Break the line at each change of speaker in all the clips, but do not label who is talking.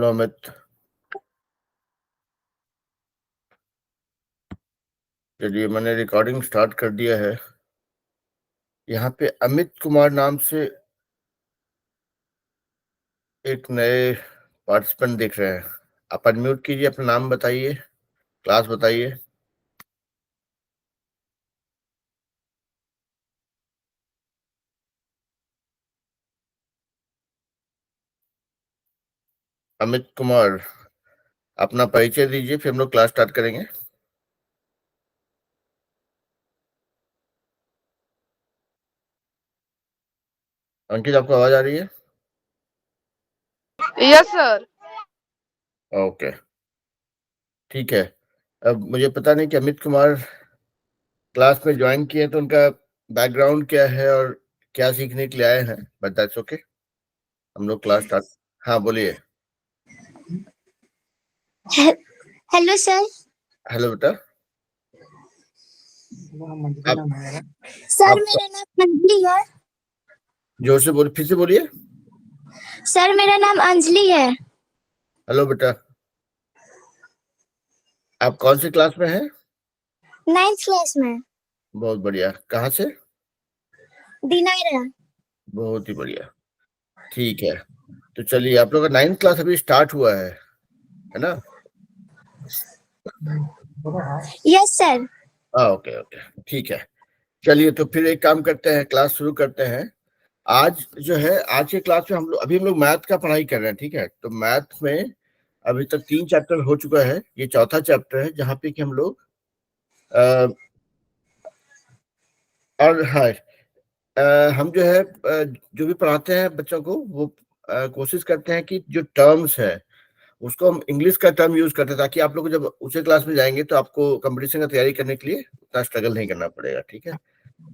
अमित, चलिए मैंने recording start कर दिया है। यहाँ पे अमित कुमार नाम से एक नए पार्टिसिपेंट दिख रहे हैं। आप अनम्यूट कीजिए, अपना नाम बताइए, क्लास बताइए। अमित कुमार, अपना परिचय दीजिए, फिर हम लोग क्लास स्टार्ट करेंगे। अंकित, आपको आवाज आ रही है?
Yes sir.
ओके, ठीक है। अब मुझे पता नहीं कि अमित कुमार क्लास में ज्वाइन किए तो उनका बैकग्राउंड क्या है और क्या सीखने के लिए आए हैं, बट दैट्स ओके। हम लोग क्लास स्टार्ट। हाँ, बोलिए।
Hello sir.
हेलो बेटा।
सर मेरा नाम अंजलि है।
जोर से बोलिए, फिर से बोलिए।
सर मेरा नाम अंजलि है।
हेलो बेटा, आप कौन सी क्लास में हैं?
9th क्लास में।
बहुत बढ़िया। कहाँ से?
दिनारा।
बहुत ही बढ़िया, ठीक है। तो चलिए, आप लोग का 9th क्लास अभी स्टार्ट हुआ है ना?
Yes sir.
ओके ओके, ठीक है। चलिए, तो फिर एक काम करते हैं, क्लास शुरू करते हैं। आज जो है, आज के क्लास में हम लोग मैथ का पढ़ाई कर रहे हैं, ठीक है? तो मैथ में अभी तक 3 चैप्टर हो चुका है, ये चौथा चैप्टर है जहाँ पे कि हम लोग और हाँ, हम जो है जो भी पढ़ाते हैं बच्चों को, वो कोशिश करते हैं कि जो टर्म्स है उसको हम इंग्लिश का टर्म यूज करते हैं, ताकि आप लोग जब ऊंचे क्लास में जाएंगे तो आपको कंपटीशन का तैयारी करने के लिए उतना स्ट्रगल नहीं करना पड़ेगा, ठीक है?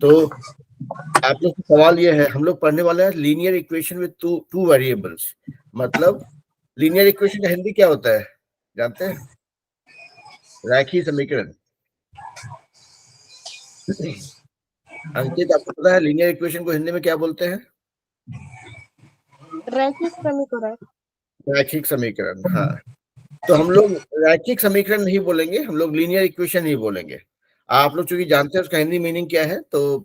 तो आप लोग का सवाल ये है, हम लोग पढ़ने वाले हैं linear equation with two variables. मतलब लीनियर इक्वेशन का हिंदी क्या होता है, जानते हैं? रैखिक समीकरण। अंकित, आपको पता है लीनियर इक्वेशन को हिंदी में क्या बोलते हैं?
रैखिक समीकरण।
रैखिक समीकरण, हाँ। तो हम लोग रैखिक समीकरण नहीं बोलेंगे, हम लोग लीनियर इक्वेशन ही बोलेंगे। आप लोग चूंकि जानते हैं उसका हिंदी मीनिंग क्या है, तो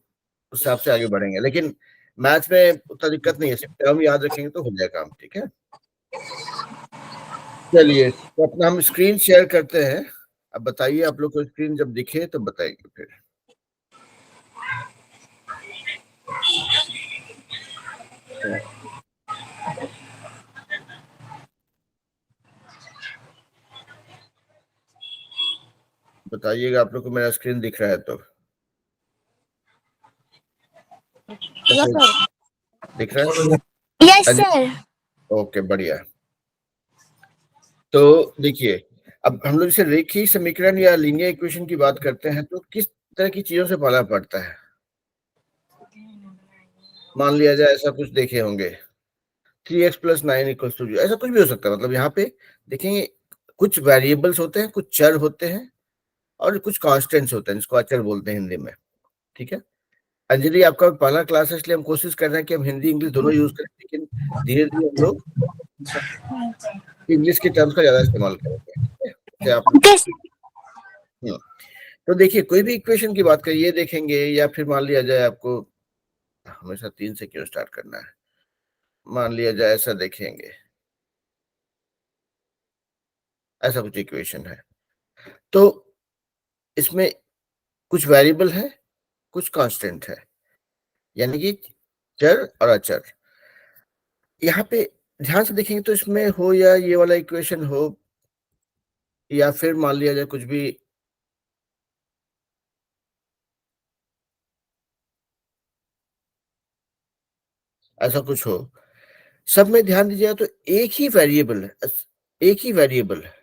उस हिसाब से आगे बढ़ेंगे। लेकिन मैथ में उतना दिक्कत नहीं है, सिर्फ टर्म याद रखेंगे तो हो जाएगा काम, ठीक है? चलिए, तो अपना हम स्क्रीन शेयर करते हैं। अब बताइए, आप लोग को स्क्रीन जब दिखे तो बताइए फिर। बताइएगा आप लोग को मेरा स्क्रीन दिख रहा है तो।
Yes sir.
दिख रहा है?
Yes sir.
ओके, बढ़िया। तो देखिए, अब हम लोग जैसे रेखीय समीकरण या लीनियर इक्वेशन की बात करते हैं तो किस तरह की चीजों से पाला पड़ता है? मान लिया जाए ऐसा कुछ देखे होंगे, 3x + 9 = 0, ऐसा कुछ भी हो सकता है। मतलब यहाँ पे देखेंगे, कुछ वेरिएबल्स होते हैं, कुछ चर होते हैं और कुछ कांस्टेंट्स होते हैं, जिसको अचर बोलते हैं हिंदी में, ठीक है? अंजलि, आपका पहला क्लास है, इसलिए हम कोशिश कर रहे हैं कि हम हिंदी इंग्लिश दोनों यूज करें, लेकिन धीरे धीरे हम लोग इंग्लिश के टर्म्स का ज्यादा इस्तेमाल करेंगे, ठीक है? जैसे आप
ओके सर।
हम्म, तो देखिए, कोई भी इक्वेशन की बात करिए, ये देखेंगे, या फिर मान लिया जाए आपको हमेशा 3 से क्यों स्टार्ट करना है, मान लिया जाए ऐसा देखेंगे, ऐसा कुछ इक्वेशन है। तो इसमें कुछ वेरिएबल है, कुछ कांस्टेंट है, यानी कि चर और अचर। यहाँ पे ध्यान से देखेंगे तो इसमें हो या ये वाला इक्वेशन हो, या फिर मान लिया जाए कुछ भी ऐसा कुछ हो, सब में ध्यान दीजिएगा तो एक ही वेरिएबल है, एक ही वेरिएबल है।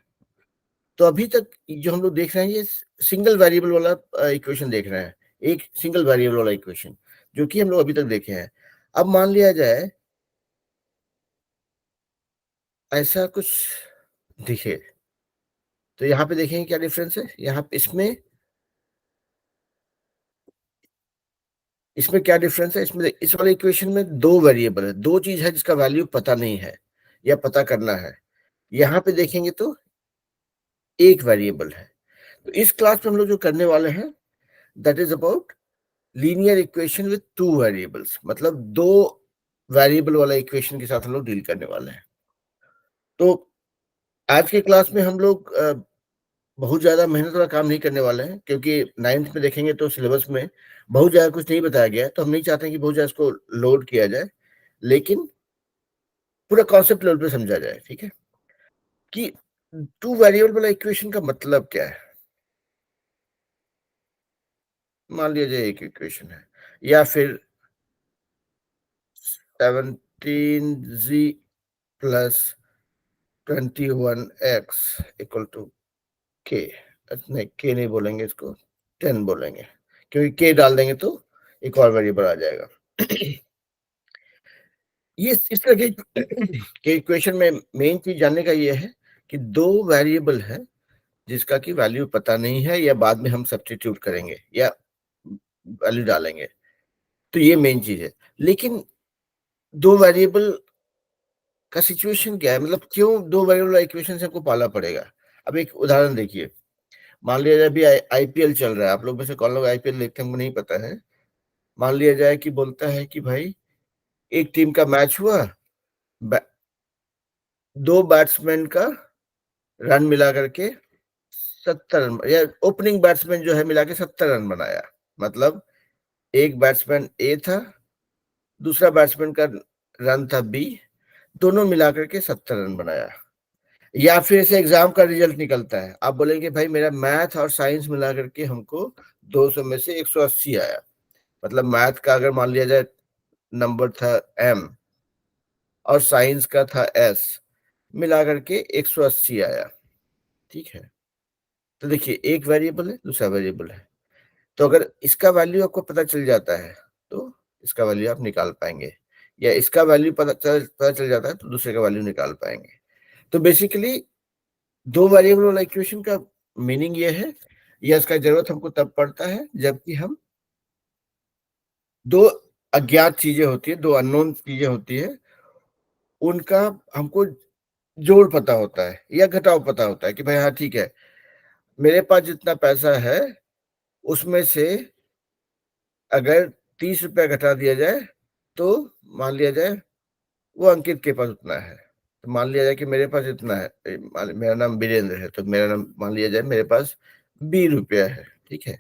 तो अभी तक जो हम लोग देख रहे हैं, ये सिंगल वेरिएबल वाला इक्वेशन देख रहे हैं, एक सिंगल वेरिएबल वाला इक्वेशन जो कि हम लोग अभी तक देखे हैं। अब मान लिया जाए ऐसा कुछ दिखे, तो यहाँ पे देखेंगे क्या डिफरेंस है। यहाँ पे इसमें क्या डिफरेंस है, इसमें इस वाले इक्वेशन में 2 वेरिएबल है, 2 चीज है जिसका वैल्यू पता नहीं है या पता करना है। यहाँ पे देखेंगे तो एक वेरिएबल है। तो इस क्लास में हम लोग जो करने वाले हैं that is about linear equation with two variables, मतलब दो वेरिएबल वाला इक्वेशन के साथ हम लोग डील करने वाले हैं। तो आज के क्लास में हम लोग बहुत ज्यादा मेहनत वाला काम नहीं करने वाले हैं, क्योंकि 9th में देखेंगे तो सिलेबस में बहुत ज्यादा कुछ नहीं बताया गया है, तो हम नहीं चाहते कि बहुत ज्यादा इसको लोड किया जाए, लेकिन पूरा कॉन्सेप्ट लेवल पे समझा जाए। ठीक है, कि टू वेरिएबल वाला इक्वेशन का मतलब क्या है। मान लिया जाए एक इक्वेशन है, या फिर 17z plus 21x equal to के, नहीं के नहीं बोलेंगे, इसको 10 बोलेंगे, क्योंकि के डाल देंगे तो एक और वेरिएबल आ जाएगा। ये इस तरह के इक्वेशन में मेन चीज जानने का ये है कि दो वेरिएबल है जिसका कि वैल्यू पता नहीं है, या बाद में हम सब्स्टिट्यूट करेंगे या वैल्यू डालेंगे, तो ये मेन चीज है। लेकिन दो वेरिएबल का सिचुएशन क्या है, मतलब क्यों दो वेरिएबल इक्वेशन से हमको पाला पड़ेगा। अब एक उदाहरण देखिए, मान लिया जाए अभी आईपीएल चल रहा है, आप लोग में से कौन लोग आईपीएल देखते हैं हमको नहीं पता है। मान लिया जाए कि बोलता है कि भाई एक टीम का मैच हुआ, दो बैट्समैन का रन मिला करके 70 रन, या ओपनिंग बैट्समैन जो है मिला के 70 रन बनाया, मतलब एक बैट्समैन ए था, दूसरा बैट्समैन का रन था बी, दोनों मिलाकर के 70 रन बनाया। या फिर ऐसे एग्जाम का रिजल्ट निकलता है, आप बोलेंगे भाई मेरा मैथ और साइंस मिला करके हमको 200 में से 180 आया, मतलब मैथ का अगर मान लिया जाए नंबर था एम और साइंस का था एस, मिला करके 180 आया। ठीक है, तो देखिए एक वेरिएबल है, दूसरा वेरिएबल है, तो अगर इसका वैल्यू आपको पता चल जाता है तो इसका वैल्यू आप निकाल पाएंगे, या इसका वैल्यू पता चल जाता है तो दूसरे का वैल्यू निकाल पाएंगे। तो बेसिकली दो वेरिएबल वाला इक्वेशन का मीनिंग ये है, या इसका जरूरत हमको तब पड़ता है जबकि हम दो अज्ञात चीजें होती है, दो अननोन चीजें होती है, उनका हमको जोड़ पता होता है या घटाव पता होता है कि भाई हाँ ठीक है, मेरे पास जितना पैसा है उसमें से अगर 30 रुपया घटा दिया जाए तो मान लिया जाए वो अंकित के पास उतना है। तो मान लिया जाए कि मेरे पास इतना है, मेरा नाम वीरेंद्र है, तो मेरा नाम मान लिया जाए मेरे पास 20 रुपया है। ठीक है,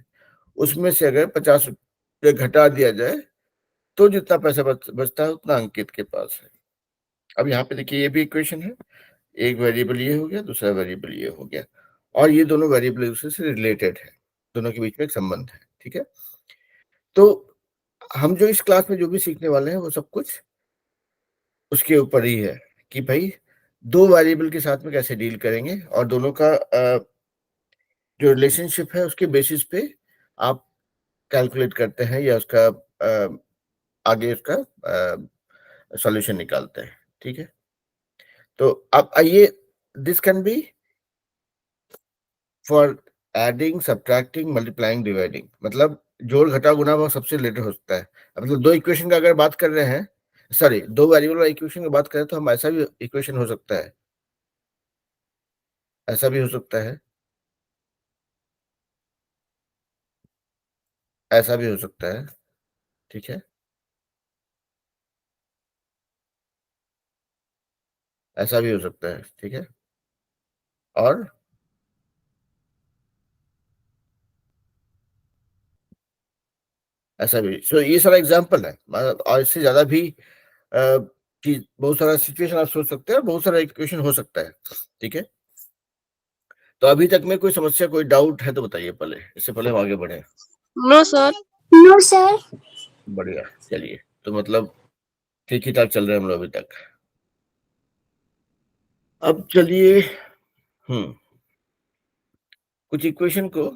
उसमें से अगर 50 रुपया घटा दिया जाए तो जितना पैसा बचता है उतना अंकित के पास है। अब यहाँ पे देखिए ये भी इक्वेशन है, एक वेरिएबल ये हो गया, दूसरा वेरिएबल ये हो गया, और ये दोनों वेरिएबल एक दूसरे से रिलेटेड है, दोनों के बीच में एक संबंध है। ठीक है, तो हम जो इस क्लास में जो भी सीखने वाले हैं वो सब कुछ उसके ऊपर ही है कि भाई दो वेरिएबल के साथ में कैसे डील करेंगे, और दोनों का जो रिलेशनशिप है उसके बेसिस पे आप कैलकुलेट करते हैं या उसका आगे उसका सॉल्यूशन निकालते हैं। ठीक है, तो अब आइए, this can be for adding, subtracting, multiplying, dividing, मतलब जोड़ घटाव गुणा भाग सबसे रिलेटेड हो सकता है। मतलब दो इक्वेशन का अगर बात कर रहे हैं, सॉरी दो वेरिएबल वाला इक्वेशन की बात करें तो हम ऐसा भी इक्वेशन हो सकता है, ऐसा भी हो सकता है, ऐसा भी हो सकता है। ठीक है, ऐसा भी हो सकता है। ठीक है, और ऐसा भी, सो ये सारा एग्जांपल है, मतलब और इससे ज्यादा भी चीज, बहुत सारा सिचुएशन आप सोच सकते हैं, बहुत सारा इक्वेशन हो सकता है। ठीक है, तो अभी तक में कोई समस्या, कोई डाउट है तो बताइए पहले, इससे पहले हम आगे बढ़े।
No sir.
No, sir.
बढ़िया, चलिए, तो मतलब ठीक ही ठाक चल रहे हैं हम लोग अभी तक। अब चलिए कुछ इक्वेशन को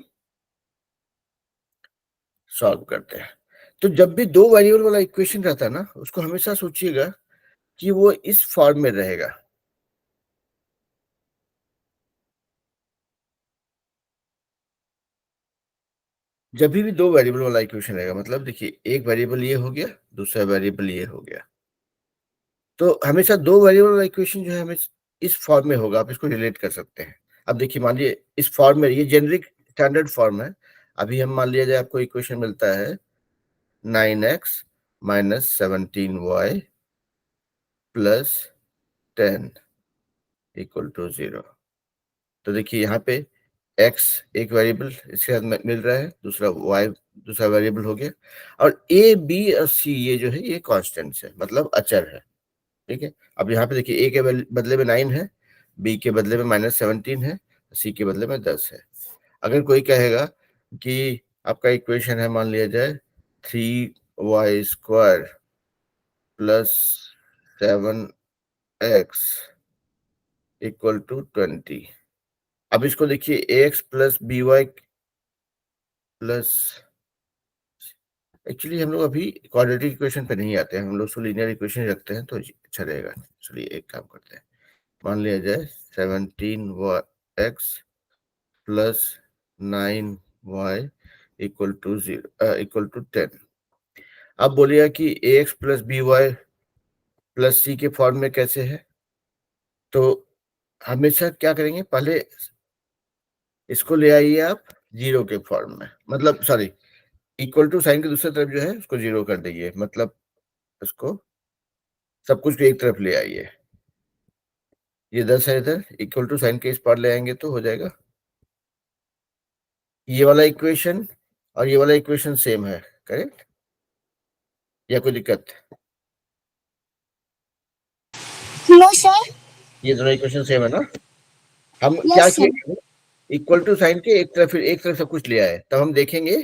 सॉल्व करते हैं। तो जब भी दो वेरिएबल वाला इक्वेशन रहता है ना, उसको हमेशा सोचिएगा कि वो इस फॉर्म में रहेगा। जब भी दो वेरिएबल वाला इक्वेशन रहेगा, मतलब देखिए एक वेरिएबल ये हो गया, दूसरा वेरिएबल ये हो गया, तो हमेशा दो वेरिएबल वाला इक्वेशन जो है हमें इस फॉर्म में होगा, आप इसको रिलेट कर सकते हैं। अब देखिए मान लीजिए इस फॉर्म में, ये जेनरिक स्टैंडर्ड फॉर्म है। अभी हम मान लिया जाए आपको इक्वेशन मिलता है 9x minus 17y plus 10 equal to 0। तो देखिए यहाँ पे x एक वेरिएबल इसके साथ मिल रहा है, दूसरा y दूसरा वेरिएबल हो गया, और a b और c ये जो है ये कांस्टेंट्स है, मतलब अचर है। ठीक है, अब यहाँ पे देखिए a के बदले में 9 है, b के बदले में माइनस 17 है, c के बदले में 10 है। अगर कोई कहेगा कि आपका इक्वेशन है, मान लिया जाए 3y² plus 7x equal to 20। अब इसको देखिए ax plus by plus, actually हम लोग अभी क्वाड्रेटिक इक्वेशन पे नहीं आते हैं, हम लोग उसको लीनियर इक्वेशन रखते हैं तो अच्छा रहेगा। चलिए एक काम करते हैं, मान लिया जाए 17x plus 9y equal to 10। अब बोलिए कि ax plus by plus c के फॉर्म में कैसे है, तो हमेशा क्या करेंगे, पहले इसको ले आइए आप 0 के फॉर्म में, मतलब सॉरी, इक्वल टू साइन के दूसरी तरफ जो है उसको 0 कर दीजिए, मतलब उसको सब कुछ को एक तरफ ले आइए। ये 10 है इधर, इक्वल टू साइन के इस पार ले आएंगे तो हो जाएगा। ये वाला इक्वेशन और ये वाला इक्वेशन सेम है, करेक्ट, या कोई दिक्कत?
No, sir.
ये दोनों इक्वेशन सेम है ना। हम
Yes,
क्या
sir.
किए, इक्वल टू साइन के एक तरफ, फिर एक तरफ सब कुछ ले आए, तब हम देखेंगे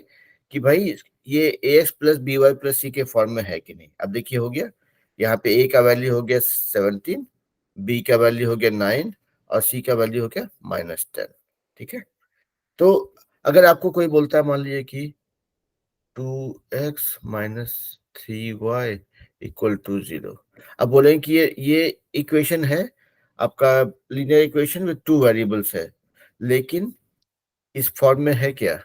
कि भाई ये ax plus B Y plus C के फॉर्म में है कि नहीं। अब देखिए हो गया, यहाँ पे a का वैल्यू हो गया 17, b का वैल्यू हो गया 9 और c का वैल्यू हो गया -10। ठीक है, तो अगर आपको कोई बोलता है मान लीजिए कि 2x minus 3y equal to 0, अब बोलेंगे कि ये इक्वेशन है आपका लीनियर इक्वेशन विद 2 वेरिएबल्स है, लेकिन इस फॉर्म में है क्या,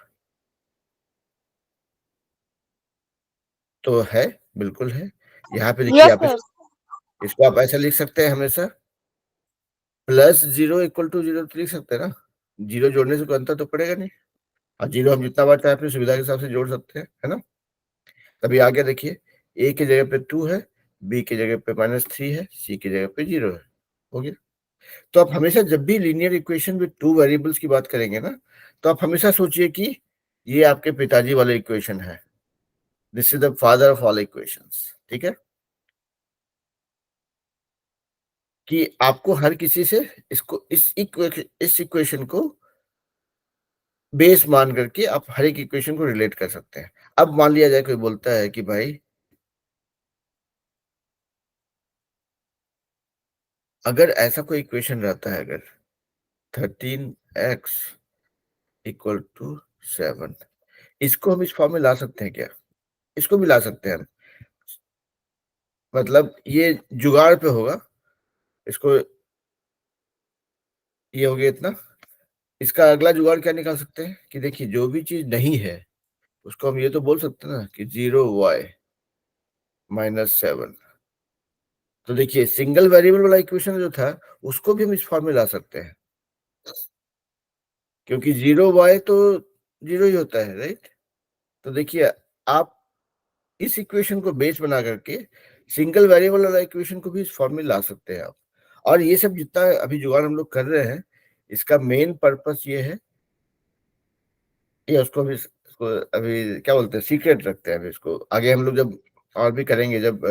तो है, बिल्कुल है। यहाँ पे देखिए
Yes,
आप
sir.
इसको आप ऐसा लिख सकते हैं हमेशा, प्लस 0 इक्वल टू 0 तो लिख सकते हैं ना, 0 जोड़ने से कोई अंतर तो पड़ेगा नहीं, और 0 हम जितना बार चाहे अपनी सुविधा के हिसाब से जोड़ सकते हैं, है ना। तभी आगे देखिए, a की जगह पे 2 है, b की जगह पे -3 है, c की जगह पे 0 है, हो गया। तो आप हमेशा जब भी लीनियर इक्वेशन विद 2 वेरिएबल्स की बात करेंगे ना, तो आप हमेशा सोचिए कि ये आपके पिताजी वाले इक्वेशन है, this is the father of all equations. ठीक है, कि आपको हर किसी से इसको इस इक्वेशन को बेस मान करके आप हर एक इक्वेशन को रिलेट कर सकते हैं। अब मान लिया जाए कोई बोलता है कि भाई अगर ऐसा कोई इक्वेशन रहता है, अगर 13x इक्वल टू 7, इसको हम इस फॉर्म में ला सकते हैं क्या? इसको भी ला सकते हैं हम, मतलब ये जुगाड़ पे होगा, इसको ये हो गया इतना। इसका अगला जुगाड़ क्या निकाल सकते हैं कि देखिए जो भी चीज नहीं है उसको हम ये तो बोल सकते हैं ना कि 0y -7। तो देखिए सिंगल वेरिएबल वाला इक्वेशन जो था उसको भी हम इस फॉर्म में ला सकते हैं, क्योंकि 0y तो 0 ही होता है, राइट। तो देखिए आप इस इक्वेशन को बेस बना करके सिंगल वेरिएबल वाला इक्वेशन को भी इस फॉर्म में ला सकते हैं आप। और ये सब जितना अभी जुगाड़ हम लोग कर रहे हैं, इसका मेन पर्पस ये है, ये उसको भी इसको अभी क्या बोलते हैं, सीक्रेट रखते हैं अभी, इसको आगे हम लोग जब और भी करेंगे जब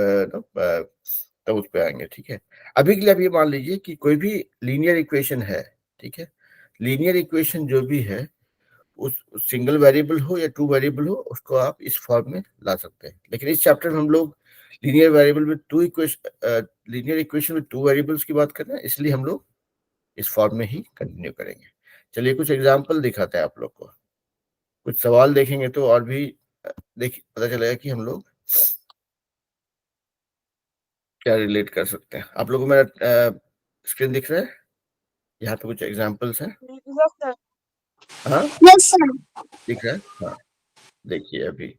तब उस पे आएंगे। ठीक है, अभी के लिए आप ये मान लीजिए कि कोई भी लीनियर इक्वेशन है, ठीक है, लीनियर इक्वेशन जो भी है उस सिंगल वेरिएबल हो या 2 वेरिएबल हो, उसको आप इस फॉर्म में ला सकते हैं। लेकिन इस चैप्टर में हम लोग linear variable with 2 equation, linear equation with 2 variables की बात कर रहे हैं, इसलिए हम लोग इस फॉर्म में ही कंटिन्यू करेंगे। चलिए कुछ एग्जांपल दिखाते हैं आप लोग को, कुछ सवाल देखेंगे तो और भी देखिए पता चलेगा कि हम लोग क्या रिलेट कर सकते हैं। आप लोगों को मेरा स्क्रीन दिख रहा है, यहाँ पे कुछ एग्जांपल्स हैं।
Yes, sir.
हाँ
Yes, sir.
दिख रहा है, हाँ देखिए अभी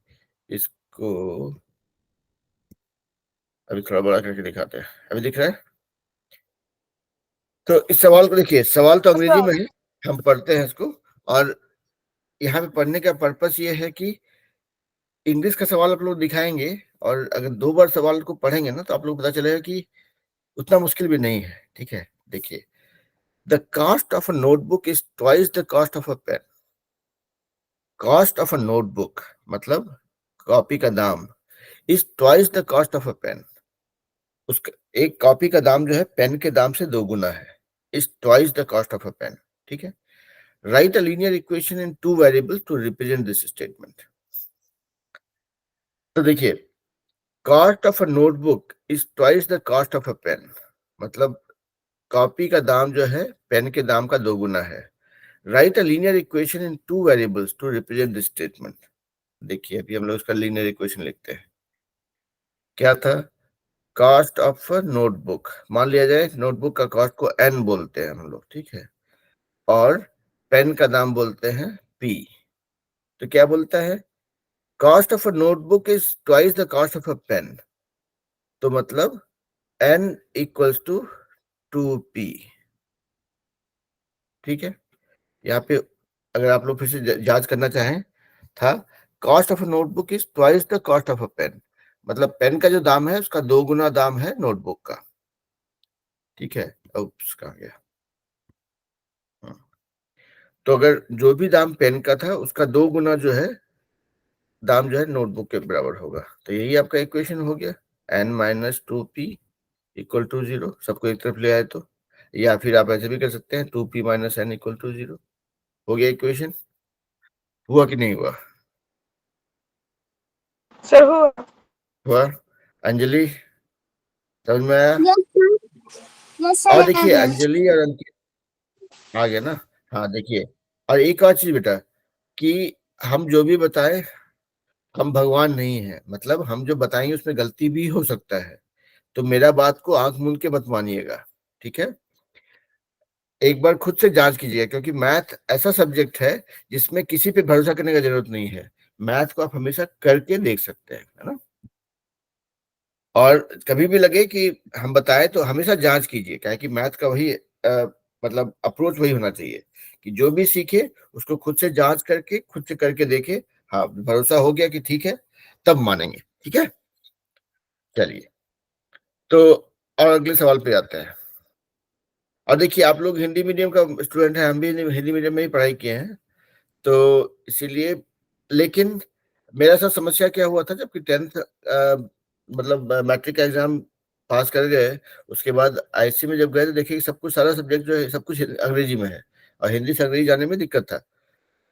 इसको अभी थोड़ा बड़ा करके दिखाते हैं, अभी दिख रहा है। तो इस सवाल को देखिए, सवाल तो अंग्रेजी
सर।
में है, हम पढ़ते हैं इसको, और यहाँ पे पढ़ने का पर्पस ये है कि इंग्लिश का सवाल आप लोग दिखाएंगे, और अगर 2 बार सवाल को पढ़ेंगे ना तो आप लोग पता चलेगा कि उतना मुश्किल भी नहीं है। ठीक है, देखिए, the cost of a notebook is twice the cost of a pen. Cost of a notebook मतलब कॉपी का दाम, is twice the cost of a pen. उसका एक कॉपी का दाम जो है पेन के दाम से 2 गुना है, is twice the cost of a pen. ठीक है, write a linear equation in 2 variables to represent this statement. तो देखिए, cost of a notebook is twice the cost of a pen, मतलब कॉपी का दाम जो है पेन के दाम का 2 गुना है। Write a linear equation in 2 variables to represent this statement. देखिए, अभी हम लोग इसका लीनियर इक्वेशन लिखते हैं। क्या था? कॉस्ट ऑफ अ नोटबुक, मान लिया जाए नोटबुक का कॉस्ट को एन बोलते हैं हम लोग, ठीक है, और पेन का दाम बोलते हैं पी। तो क्या बोलता है? Cost of a notebook is twice the cost of a pen, तो मतलब एन इक्वल्स टू 2p। ठीक है, यहाँ पे अगर आप लोग फिर से जांच करना चाहें, था cost of a notebook is twice the cost of a pen, मतलब पेन का जो दाम है उसका 2 गुना दाम है नोटबुक का। ठीक है, कहा गया। तो अगर जो भी दाम पेन का था उसका 2 गुना जो है दाम जो है नोटबुक के बराबर होगा। तो यही आपका इक्वेशन हो गया, n-2p इक्वल टू 0। सबको एक तरफ ले आए तो, या फिर आप ऐसे भी कर सकते हैं 2p minus n equal to 0। हो गया इक्वेशन? हुआ कि नहीं हुआ?
सर हुआ।
हुआ। अंजलि, समझ में आया?
यस सर, यस
और
सर, आ
देखिए,
गया।
अंजलि और अंकित आ गया ना? हाँ, देखिए, और एक और चीज बेटा, कि हम जो भी बताएं, हम भगवान नहीं है, मतलब हम जो बताएंगे उसमें गलती भी हो सकता है, तो मेरा बात को आंख मूंद के मत मानिएगा। ठीक है, एक बार खुद से जांच कीजिएगा, क्योंकि मैथ ऐसा सब्जेक्ट है जिसमें किसी पे भरोसा करने की जरूरत नहीं है। मैथ को आप हमेशा करके देख सकते हैं, है ना? और कभी भी लगे कि हम बताएं तो हमेशा जांच कीजिए, क्या है कि मैथ का वही मतलब अप्रोच वही होना चाहिए कि जो भी सीखे उसको खुद से जांच करके, खुद से करके देखे। हाँ, भरोसा हो गया कि ठीक है, तब मानेंगे। ठीक है, चलिए, तो और अगले सवाल पे आते हैं। और देखिए, आप लोग हिंदी मीडियम का स्टूडेंट है, हम भी हिंदी मीडियम में ही पढ़ाई किए हैं, तो इसीलिए, लेकिन मेरा साथ समस्या क्या हुआ था, जबकि 10th मतलब मैट्रिक का एग्जाम पास कर गए, उसके बाद आईएससी में जब गए तो देखिए कि सब कुछ, सारा सब्जेक्ट जो है सब कुछ अंग्रेजी में है, और हिंदी से अंग्रेजी जाने में दिक्कत था।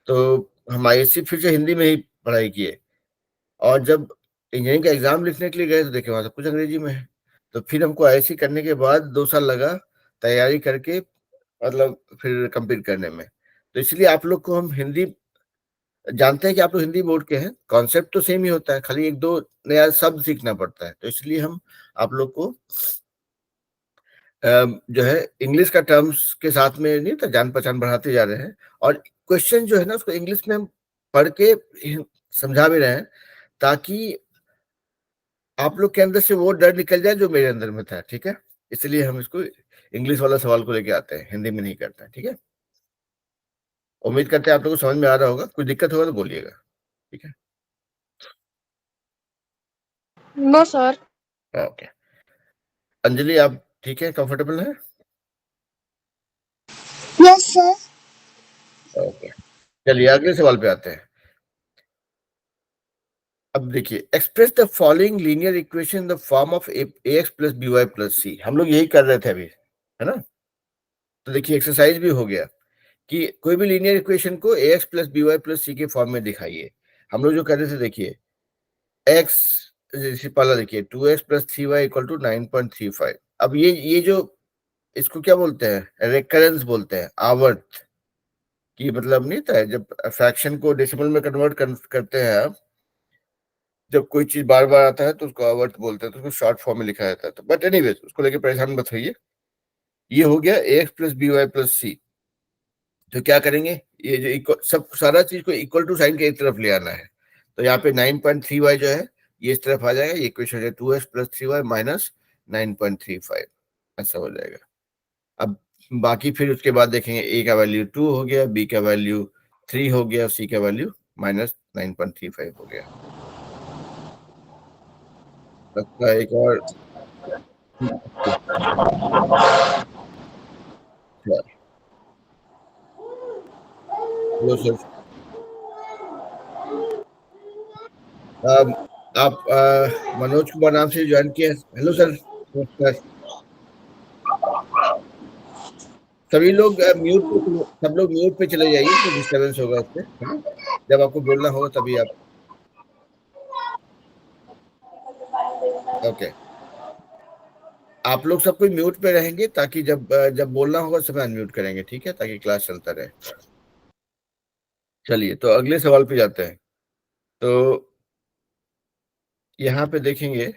तो हम आईएससी फिर से हिंदी में ही पढ़ाई किए, और जब इंजीनियरिंग का एग्जाम लिखने के लिए गए तो देखे वहां सब कुछ अंग्रेजी में है। तो फिर हमको आईएससी करने के बाद 2 साल लगा तैयारी करके, मतलब फिर कंप्लीट करने में। तो इसलिए आप लोग को हम हिंदी, जानते हैं कि आप लोग हिंदी बोर्ड के हैं, कॉन्सेप्ट तो सेम ही होता है, खाली 1-2 नया शब्द सीखना पड़ता है। तो इसलिए हम आप लोग को जो है इंग्लिश का टर्म्स के साथ में नहीं तो जान पहचान बढ़ाते जा रहे हैं, और क्वेश्चन जो है ना उसको इंग्लिश में हम पढ़ के समझा भी रहे हैं, ताकि आप लोग के अंदर से वो डर निकल जाए जो मेरे अंदर में था। ठीक है, इसलिए हम इसको इंग्लिश वाला सवाल को लेके आते हैं, हिंदी में नहीं करते हैं। ठीक है, उम्मीद करते हैं आप लोगों को समझ में आ रहा होगा, कुछ दिक्कत होगा तो बोलिएगा। ठीक है,
नो सर।
ओके। अंजलि, आप ठीक है, कंफर्टेबल है?
Yes sir.
ओके, चलिए अगले सवाल पे आते हैं। अब देखिए, express the following linear equation in the form of ax plus by plus C. हम लोग यही कर रहे थे अभी, है ना? तो देखिए, एक्सरसाइज भी हो गया कि कोई भी लीनियर इक्वेशन को ax plus by plus C के फॉर्म में दिखाइए। हम लोग जो कर रहे थे, देखिए, x, जैसे पहला देखिए 2x plus 3y equal to 9.35। अब ये जो, इसको क्या बोलते हैं? रेकरेंस बोलते हैं, आवर्त की, मतलब नहीं था जब फ्रैक्शन को डेसिमल में कन्वर्ट करते हैं आप, जब कोई चीज बार बार आता है तो उसको आवर्त बोलते हैं, तो उसको शॉर्ट फॉर्म में लिखा जाता है। तो बट एनीवेज, उसको लेके परेशान मत होइए। ये हो गया ax प्लस by प्लस सी। तो क्या करेंगे, ये जो सब सारा चीज को इक्वल टू साइन के एक तरफ ले आना है। तो यहाँ पे 9.3y जो है ये इस तरफ आ जाएगा, ये इक्वेशन हो जाएगा 2x प्लस 3y माइनस 9.35, ऐसा हो जाएगा। अब बाकी फिर उसके बाद देखेंगे ए का वैल्यू 2 हो गया, बी का वैल्यू 3 हो गया, सी का वैल्यू -9.35 हो गया। लगता है एक और हेलो सर। आप मनोज कुमार नाम से ज्वाइन किया। हेलो सर, नमस्कार। सभी लोग म्यूट पे सब लोग म्यूट पे चले जाइए, तो डिस्टरबेंस होगा उससे, है ना। जब आपको बोलना होगा तभी आप ओके। आप लोग सब कोई म्यूट पे रहेंगे ताकि जब बोलना होगा समय अनम्यूट करेंगे, ठीक है, ताकि क्लास चलता रहे। चलिए, तो अगले सवाल पे जाते हैं। तो यहाँ पे देखेंगे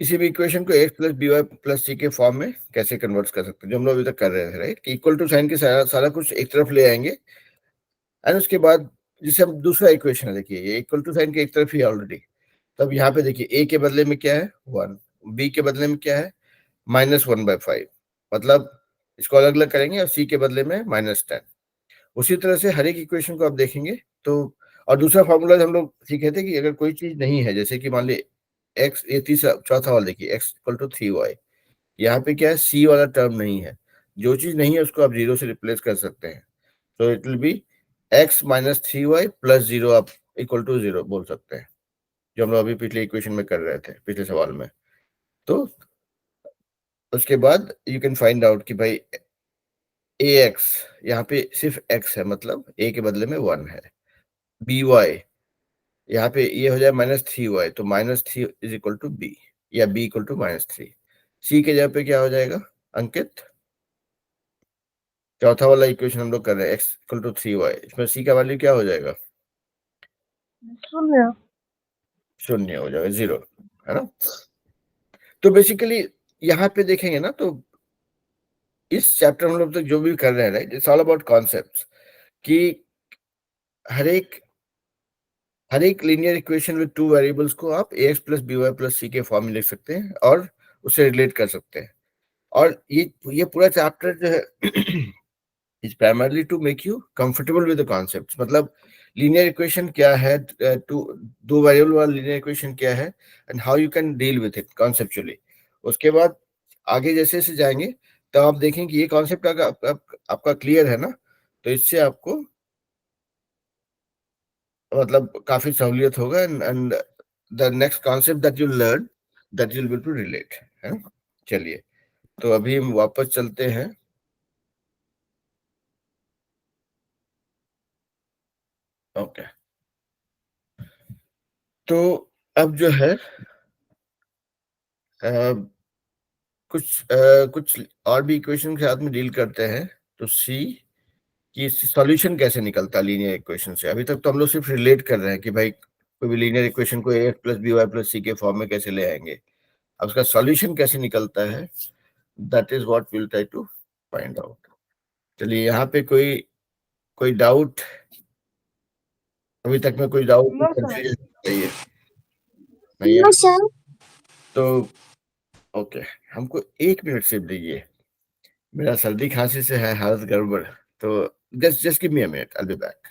किसी भी इक्वेशन को X plus B Y plus C के फॉर्म में कैसे कन्वर्ट कर सकते हैं, जो हम लोग अभी तक कर रहे थे, राइट। इक्वल टू साइन के सारा सारा कुछ एक तरफ ले आएंगे, एंड उसके बाद जिसे हम दूसरा इक्वेशन है, देखिए ये इक्वल टू साइन के एक तरफ ही ऑलरेडी। तब यहाँ पे देखिए ए के बदले में क्या है 1, बी के बदले में क्या है -1/5, मतलब इसको अलग अलग करेंगे और सी के बदले में -10। उसी तरह से हर एक इक्वेशन को आप देखेंगे तो। और दूसरा फॉर्मूला हम लोग सीखे थे कि अगर कोई चीज नहीं है, जैसे कि मान ली एक्स, ये तीसरा चौथा वाला देखिए एक्स इक्वल टू 3y, यहाँ पे क्या है सी वाला टर्म नहीं है। जो चीज नहीं है उसको आप 0 से रिप्लेस कर सकते हैं। तो it will be x -3y plus 0, आप इक्वल टू 0 बोल सकते हैं, जो हम लोग अभी पिछले इक्वेशन में कर रहे थे, पिछले सवाल में। तो उसके बाद यू कैन फाइंड आउट कि भाई ए एक्स, यहाँ पे सिर्फ x है, मतलब a के बदले में 1 है। बी वाई, यहाँ पे ये हो जाए -3y, तो -3 इज इक्वल टू बी, या b इक्वल टू -3। सी के जगह पे क्या हो जाएगा अंकित? चौथा वाला इक्वेशन हम लोग कर रहे हैं, x इक्वल टू 3y, इसमें सी का वैल्यू क्या हो जाएगा?
0।
0 हो जाएगा, 0, है ना। तो बेसिकली यहाँ पे देखेंगे ना, तो इस चैप्टर में हम लोग तक जो भी कर रहे हैं, right, it's all about concepts, कि हर एक linear equation with two variables को आप ax plus B Y plus C के फॉर्म में लिख सकते हैं और उसे रिलेट कर सकते हैं। और ये पूरा चैप्टर जो है is primarily to make you comfortable with the concepts, मतलब लीनियर इक्वेशन क्या है, दो वेरिएबल वाला लीनियर इक्वेशन क्या है, and how you can deal with it conceptually. उसके बाद आगे जैसे जैसे जाएंगे तो आप देखें कि ये कॉन्सेप्ट आपका क्लियर है ना, तो इससे आपको मतलब काफी सहूलियत होगा, and the next concept that you learn, that you will to relate, है। चलिए, तो अभी हम वापस चलते हैं। ओके, तो अब जो है कुछ और भी इक्वेशन के साथ में डील करते हैं, तो सी कि सॉल्यूशन कैसे निकलता है लीनियर इक्वेशन से। अभी तक तो हम लोग सिर्फ रिलेट कर रहे हैं कि भाई कोई भी लीनियर इक्वेशन को ए plus B Y plus C के फॉर्म में कैसे ले आएंगे। अब उसका सॉल्यूशन कैसे निकलता है, that is what will try to find out. चलिए, यहाँ पे कोई कोई डाउट, अभी तक में कोई डाउट
No, sir.
चाहिए नहीं है?
No sir.
तो ओके, हमको 1 मिनट सिर्फ दीजिए, मेरा सर्दी खांसी से है हालत गड़बड़, तो just give me a minute, I will be back.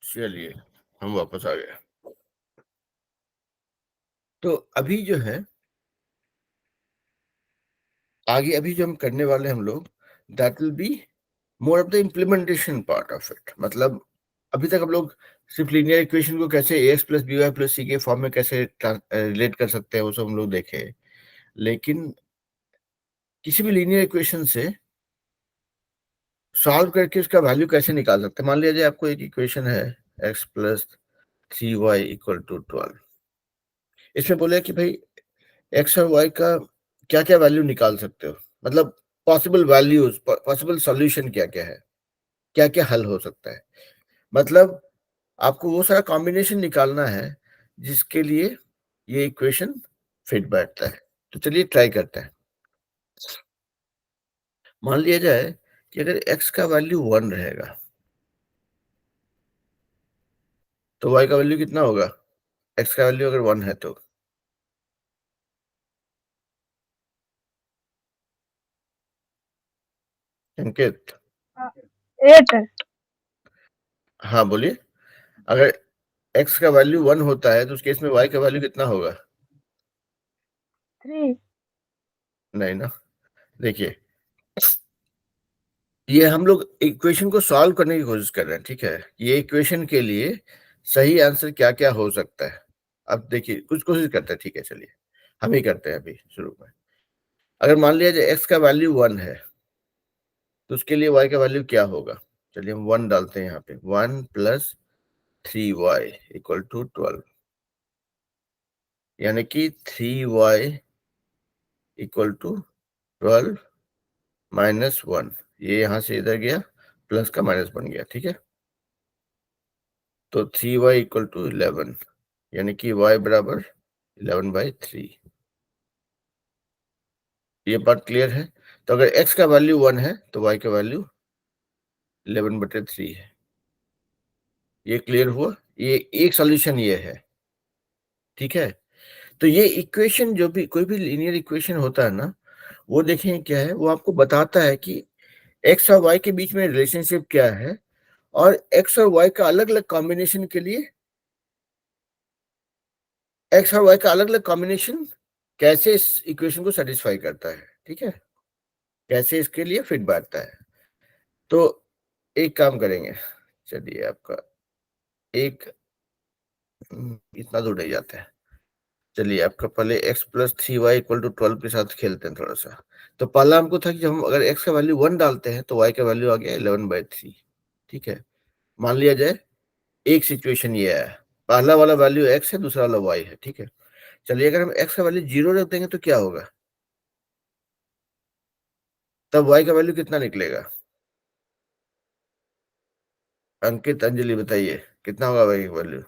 चलिए, हम वापस आ गए। तो अभी जो है आगे अभी जो हम करने वाले हैं हम लोग, that will be more of the implementation part of it. मतलब अभी तक हम लोग सिर्फ लीनियर इक्वेशन को कैसे ax plus B Y plus C के फॉर्म में कैसे रिलेट कर सकते हैं वो सब हम लोग देखे। लेकिन किसी भी लीनियर इक्वेशन से सॉल्व करके उसका वैल्यू कैसे निकाल सकते हैं। मान लीजिए आपको एक इक्वेशन है x plus 3y equal to 12, इसमें बोले कि भाई x और y का क्या क्या वैल्यू निकाल सकते हो, मतलब पॉसिबल वैल्यूज, पॉसिबल सॉल्यूशन क्या क्या है, क्या क्या हल हो सकता है। मतलब आपको वो सारा कॉम्बिनेशन निकालना है जिसके लिए ये इक्वेशन फिट बैठता है। तो चलिए ट्राई करते हैं। मान लिया जाए कि अगर x का वैल्यू 1 रहेगा तो y का वैल्यू कितना होगा? x का वैल्यू अगर 1 है तो अंकित,
8
हाँ बोलिए। अगर x का वैल्यू 1 होता है तो उस केस में y का वैल्यू कितना होगा?
3
नहीं ना। देखिए, ये हम लोग इक्वेशन को सॉल्व करने की कोशिश कर रहे हैं, ठीक है। ये इक्वेशन के लिए सही आंसर क्या क्या हो सकता है, अब देखिए कुछ कोशिश करते हैं, ठीक है। चलिए हम ही करते हैं अभी शुरू में। अगर मान लिया जाए x का वैल्यू 1 है तो उसके लिए y का वैल्यू क्या होगा? चलिए हम 1 डालते हैं यहाँ पे। 1 प्लस 3y इक्वल टू 12, यानी कि 3y इक्वल टू 12 माइनस 1। ये यहां से इधर गया, प्लस का माइनस बन गया, ठीक है। तो 3y इक्वल टू 11, यानी कि y बराबर 11/3। ये बात क्लियर है। तो अगर x का वैल्यू 1 है तो y का वैल्यू 11/3 है। ये क्लियर हुआ। ये एक सॉल्यूशन ये है, ठीक है। तो ये इक्वेशन, जो भी कोई भी लीनियर इक्वेशन होता है ना, वो देखें क्या है, वो आपको बताता है कि x और y के बीच में रिलेशनशिप क्या है, और x और y का अलग अलग कॉम्बिनेशन के लिए x और y का अलग अलग कॉम्बिनेशन कैसे इस इक्वेशन को सेटिस्फाई करता है, ठीक है, कैसे इसके लिए फिट बैठता है। तो एक काम करेंगे, चलिए आपका एक इतना दूर नहीं जाता है। चलिए आपका पहले x plus 3y equal to 12 के साथ खेलते हैं थोड़ा सा। तो पहला हमको था कि जब हम अगर x का वैल्यू 1 डालते हैं तो y का वैल्यू आ गया 11/3, ठीक है। मान लिया जाए एक सिचुएशन ये है, पहला वाला वैल्यू x है, दूसरा वाला y है, ठीक है। चलिए अगर हम x का वैल्यू 0 रख देंगे तो क्या होगा? तब y का वैल्यू कितना निकलेगा? अंकित, अंजलि बताइए कितना होगा y का वैल्यू?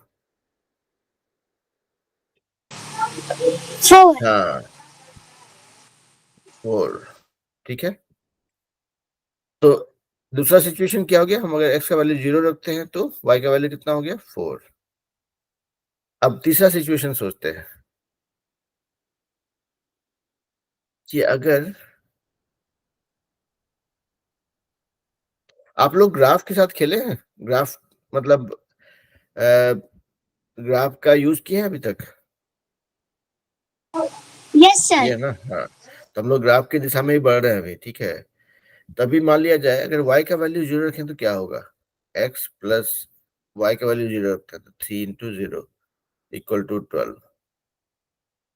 4
हाँ, 4, ठीक है। तो दूसरा सिचुएशन क्या हो गया, हम अगर x का वैल्यू 0 रखते हैं तो y का वैल्यू कितना हो गया? 4। अब तीसरा सिचुएशन सोचते हैं कि अगर आप लोग ग्राफ के साथ खेले हैं, ग्राफ मतलब ग्राफ का यूज किए हैं अभी तक?
यस
ये
सर
है ना, हाँ। तो हम लोग ग्राफ की दिशा में ही बढ़ रहे हैं अभी, ठीक है। तभी मान लिया जाए अगर y का वैल्यू 0 रखें तो क्या होगा? x प्लस y का वैल्यू 0 रखते हैं तो 3 इंटू 0 इक्वल टू 12।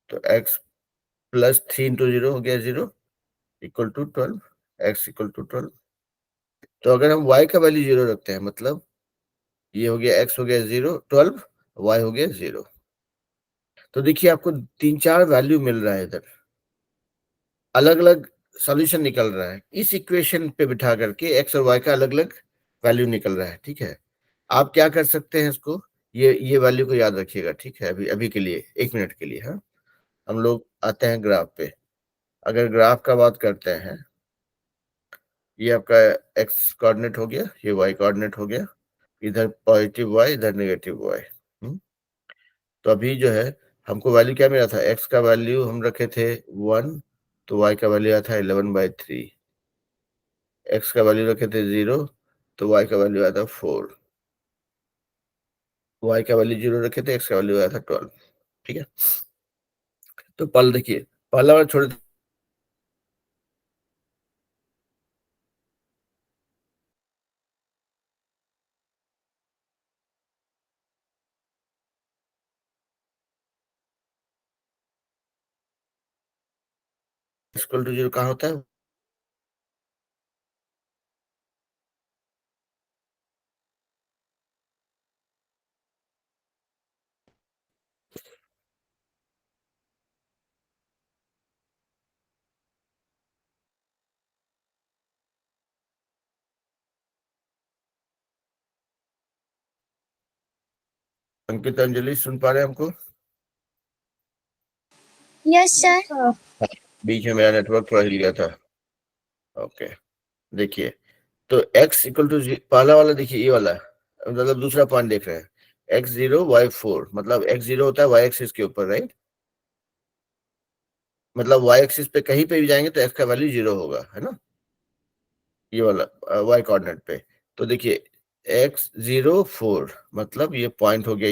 तो x प्लस 3 इंटू 0 हो गया 0 equal to 12, x equal to 12। तो अगर हम y का वैल्यू 0 रखते हैं, मतलब ये हो गया x हो गया 0 12, y हो गया 0। तो देखिए आपको 3-4 वैल्यू मिल रहा है इधर, अलग अलग सॉल्यूशन निकल रहा है। इस इक्वेशन पे बिठा करके एक्स और वाई का अलग अलग वैल्यू निकल रहा है, ठीक है। आप क्या कर सकते हैं इसको, ये वैल्यू को याद रखिएगा, ठीक है। अभी अभी के लिए 1 मिनट के लिए, हाँ। हम लोग आते हैं ग्राफ पे। अगर ग्राफ का बात करते हैं, ये आपका एक्स कोऑर्डिनेट हो गया, ये वाई कोऑर्डिनेट हो गया, इधर पॉजिटिव वाई, इधर नेगेटिव वाई। तो अभी जो है हमको वैल्यू क्या मिला था, एक्स का वैल्यू हम रखे थे 1, तो वाई का वैल्यू आया था 11/3। एक्स का वैल्यू रखे थे 0, तो वाई का वैल्यू आया था 4। वाई का वैल्यू 0 रखे थे, एक्स का वैल्यू आया था 12, ठीक है। तो पल देखिए, पहला वाला छोड़ इक्वल टू 0 कहाँ होता है? अंकित, अंजलि सुन पा रहे हैं हमको?
Yes sir.
सर
बीच में मेरा नेटवर्क थोड़ा हिल गया था। ओके, देखिए, तो x इक्वल टू, पहला वाला देखिए, ये वाला मतलब दूसरा पॉइंट देख रहे हैं, x0 y4, मतलब x0 होता है y एक्सिस के ऊपर, राइट? मतलब y एक्सिस पे कहीं पे भी जाएंगे तो x का वैल्यू 0 होगा, है ना, ये वाला y कोऑर्डिनेट पे। तो देखिए x04 मतलब ये पॉइंट हो गया,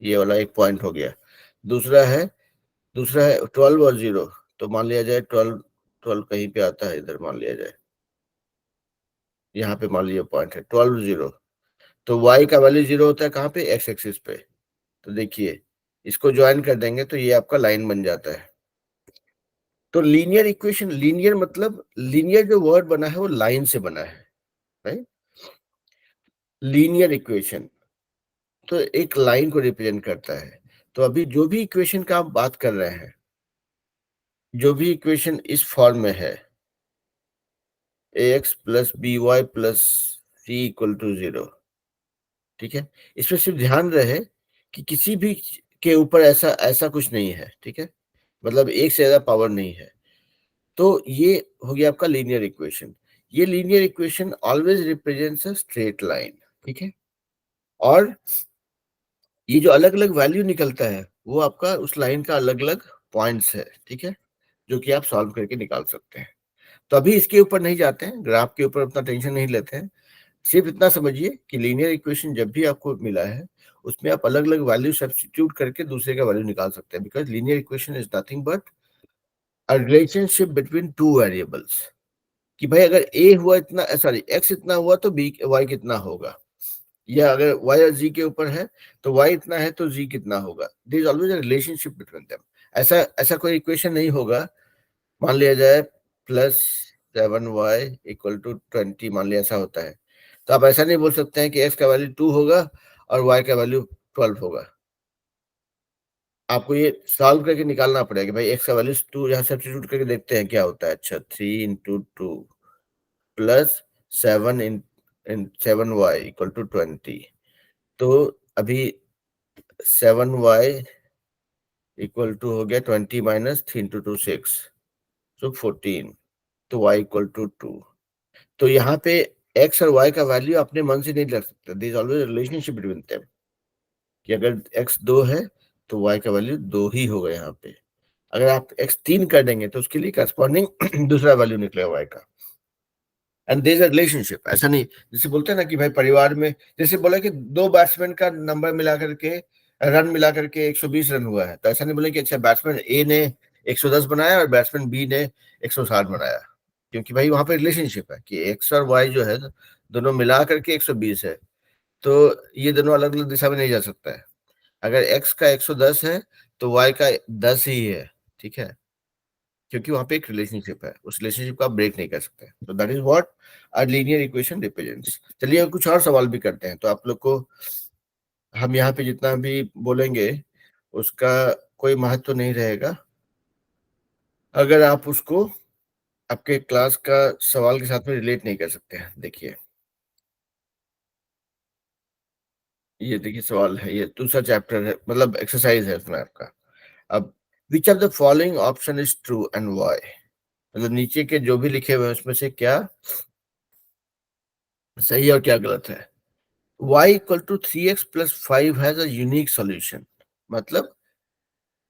ये वाला एक पॉइंट हो गया। दूसरा है 12 और 0, तो मान लिया जाए 12 कहीं पे आता है, इधर मान लिया जाए, यहाँ पे मान लिया पॉइंट है 12 0। तो y का वैल्यू 0 होता है कहाँ पे, x एक्सिस पे। तो देखिए, इसको ज्वाइन कर देंगे तो ये आपका लाइन बन जाता है। तो लीनियर इक्वेशन, लीनियर मतलब, लीनियर जो वर्ड बना है वो लाइन से बना है, राइट? लीनियर इक्वेशन तो एक लाइन को रिप्रेजेंट करता है। तो अभी जो भी इक्वेशन का आप बात कर रहे हैं, जो भी इक्वेशन इस फॉर्म में है, ax plus B Y plus c equal to 0, ठीक है, इसमें सिर्फ ध्यान रहे कि किसी भी के ऊपर ऐसा ऐसा कुछ नहीं है, ठीक है, मतलब एक से ज्यादा पावर नहीं है। तो ये हो गया आपका लीनियर इक्वेशन। ये linear equation always represents a straight line, ठीक है, और ये जो अलग अलग वैल्यू निकलता है वो आपका उस लाइन का अलग अलग पॉइंट्स है, ठीक है, जो कि आप सॉल्व करके निकाल सकते हैं। तो अभी इसके ऊपर नहीं जाते हैं, ग्राफ के ऊपर उतना टेंशन नहीं लेते हैं। सिर्फ इतना समझिए कि लीनियर इक्वेशन जब भी आपको मिला है उसमें आप अलग अलग वैल्यू सब्स्टिट्यूट करके दूसरे का वैल्यू निकाल सकते हैं, because linear equation is nothing but a relationship between two variables. कि भाई अगर ए हुआ इतना, सॉरी एक्स इतना हुआ तो बी वाई कितना होगा, या अगर y और z के ऊपर है तो y इतना है तो z कितना होगा। There is always a relationship between them. ऐसा ऐसा कोई इक्वेशन नहीं होगा, मान लिया जाए +7y इक्वल टू 20, मान लिया ऐसा होता है, तो आप ऐसा नहीं बोल सकते हैं कि x का वैल्यू 2 होगा और y का वैल्यू 12 होगा। आपको ये सॉल्व करके निकालना पड़ेगा, भाई x का वैल्यू 2 यहाँ सब्स्टिट्यूट करके देखते हैं क्या होता है। अच्छा, 3 into 2 plus 7 in 7y equal to 20। तो अभी 7y इक्वल टू हो गया 20 माइनस 3 इंटू 2 6, सो 14। तो y इक्वल टू 2। तो यहाँ पे x और y का वैल्यू अपने मन से नहीं रख सकते, there is always relationship between them, कि अगर x 2 है तो y का वैल्यू 2 ही होगा यहाँ पे। अगर आप x 3 कर देंगे तो उसके लिए करस्पॉन्डिंग दूसरा वैल्यू निकलेगा y का। And there is a relationship. ऐसा नहीं, जैसे बोलते हैं ना कि भाई परिवार में, जैसे बोला कि दो बैट्समैन का नंबर मिला करके, रन मिला करके 120 रन हुआ है, तो ऐसा नहीं बोले कि अच्छा बैट्समैन ए ने 110 बनाया और बैट्समैन बी ने 160 बनाया, क्योंकि भाई वहां पे रिलेशनशिप है कि एक्स और वाई जो है दोनों मिला करके 120 है। तो ये दोनों अलग अलग दिशा में नहीं जा सकता है। अगर एक्स का 110 है तो वाई का 10 ही है, ठीक है, क्योंकि वहां पे एक रिलेशनशिप है, उस रिलेशनशिप को आप ब्रेक नहीं कर सकते। तो that is what a linear equation represents. चलिए हम कुछ और सवाल भी करते हैं, तो आप लोग को हम यहाँ पे जितना भी बोलेंगे उसका कोई महत्व नहीं रहेगा अगर आप उसको आपके क्लास का सवाल के साथ में रिलेट नहीं कर सकते हैं। देखिए, ये देखिए सवाल है, ये दूसरा चैप्टर है, मतलब एक्सरसाइज है इसमें आपका। अब विच of the following option is true and why, मतलब नीचे के जो भी लिखे हुए हैं उसमें से क्या सही और क्या गलत है। y equal to 3x plus 5 has a unique solution, मतलब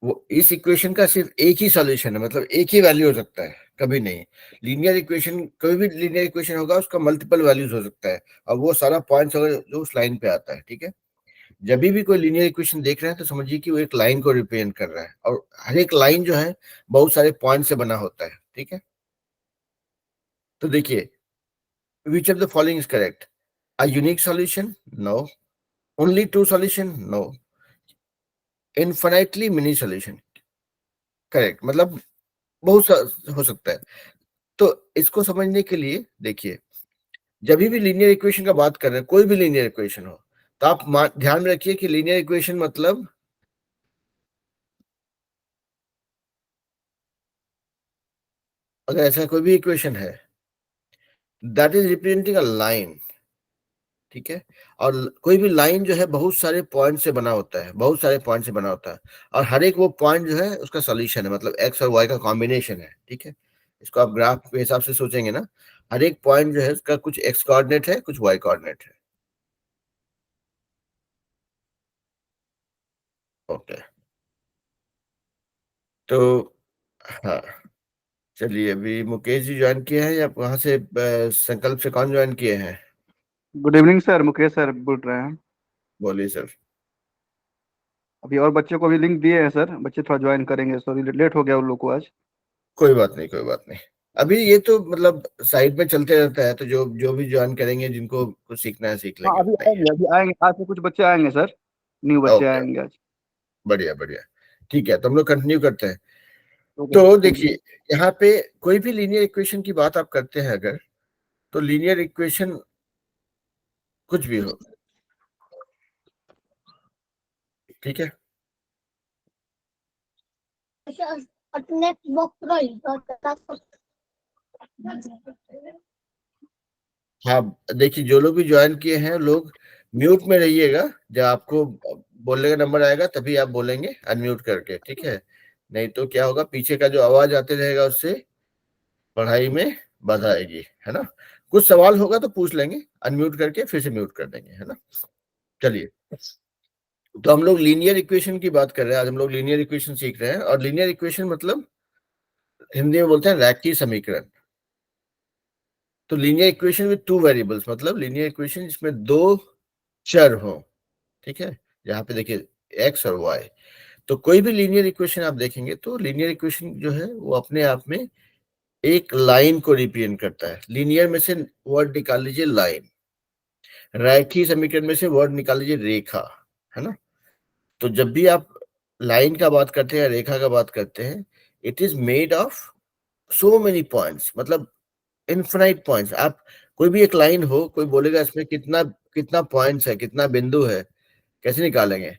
वो इस इक्वेशन का सिर्फ एक ही सॉल्यूशन है, मतलब एक ही वैल्यू हो सकता है, कभी नहीं। लीनियर इक्वेशन, कोई भी लीनियर इक्वेशन होगा उसका मल्टीपल वैल्यूज हो सकता है, और वो सारा पॉइंट्स होगा जो उस लाइन पे आता है, ठीक है। जब भी कोई लीनियर इक्वेशन देख रहे हैं तो समझिए कि वो एक लाइन को रिप्रेजेंट कर रहा है, और हर एक लाइन जो है बहुत सारे पॉइंट से बना होता है, ठीक है। तो देखिए, which of the following is correct, a unique solution, no, only two solution, no, infinitely many solution, correct, मतलब बहुत हो सकता है। तो इसको समझने के लिए देखिए, जब भी लीनियर इक्वेशन का बात कर रहे हैं, कोई भी लीनियर इक्वेशन हो, तो आप ध्यान रखिए कि लीनियर इक्वेशन मतलब अगर ऐसा कोई भी इक्वेशन है that is representing a line, ठीक है। और कोई भी लाइन जो है बहुत सारे पॉइंट से बना होता है, बहुत सारे पॉइंट से बना होता है, और हर एक वो पॉइंट जो है उसका सोल्यूशन है, मतलब एक्स और वाई का कॉम्बिनेशन है, ठीक है। इसको आप ग्राफ के हिसाब से सोचेंगे ना, हर एक पॉइंट जो है उसका कुछ एक्स कोऑर्डिनेट है, कुछ वाई कोऑर्डिनेट है। ओके, तो हाँ, चलिए अभी मुकेश जी ज्वाइन किए हैं या वहां से संकल्प से कौन ज्वाइन किए हैं?
Good evening sir, Mukesh sir बोल रहे हैं।
बोलिए सर।
अभी और बच्चों को भी लिंक दिए हैं सर, बच्चे थोड़ा ज्वाइन करेंगे, सॉरी लेट हो गया उन लोग को आज।
कोई बात नहीं, कोई बात नहीं। अभी ये तो मतलब साइड में चलते रहता है, तो जो जो भी ज्वाइन करेंगे, जिनको कुछ सीखना है सीख
हाँ
लेंगे,
अभी
बताइए।
आएंगे, अभी आएंगे, आज से कुछ बच्चे आएंगे सर, न्यू बच्चे
ओके,
आएंगे आज।
बढ़िया बढ़िया, ठीक है, तो हम लोग कंटिन्यू करते हैं।
ओके
तो
सर, थैंक यू।
देखिए, यहाँ पे कोई भी लीनियर इक्वेशन की बात आप करते हैं अगर, तो लीनियर इक्वेशन कुछ भी हो, ठीक है। हाँ, देखिए जो लोग भी ज्वाइन किए हैं लोग म्यूट में रहिएगा, जब आपको बोलने का नंबर आएगा तभी आप बोलेंगे अनम्यूट करके, ठीक है। नहीं तो क्या होगा, पीछे का जो आवाज आते रहेगा उससे पढ़ाई में बाधा आएगी, है ना। कुछ सवाल होगा तो पूछ लेंगे, अनम्यूट करके फिर से म्यूट कर देंगे, है ना। चलिए, तो हम लोग लीनियर इक्वेशन की बात कर रहे हैं आज, हम लोग लीनियर इक्वेशन सीख रहे हैं, और लीनियर इक्वेशन मतलब हिंदी में बोलते हैं रैखिक समीकरण। तो linear equation with two variables, मतलब लीनियर इक्वेशन जिसमें दो चर हो, ठीक है। यहाँ पे देखिए एक्स और वाई, तो कोई भी लीनियर इक्वेशन आप देखेंगे तो लीनियर इक्वेशन जो है वो अपने आप में एक लाइन को रिप्रेजेंट करता है। लीनियर में से वर्ड निकाल लीजिए लाइन, रैखिक समीकरण में से वर्ड निकाल लीजिए रेखा, है ना। तो जब भी आप लाइन का बात करते हैं, रेखा का बात करते हैं, it is made of so many points, मतलब इनफिनाइट पॉइंट्स। आप कोई भी एक लाइन हो, कोई बोलेगा इसमें कितना कितना पॉइंट्स है, कितना बिंदु है, कैसे निकालेंगे,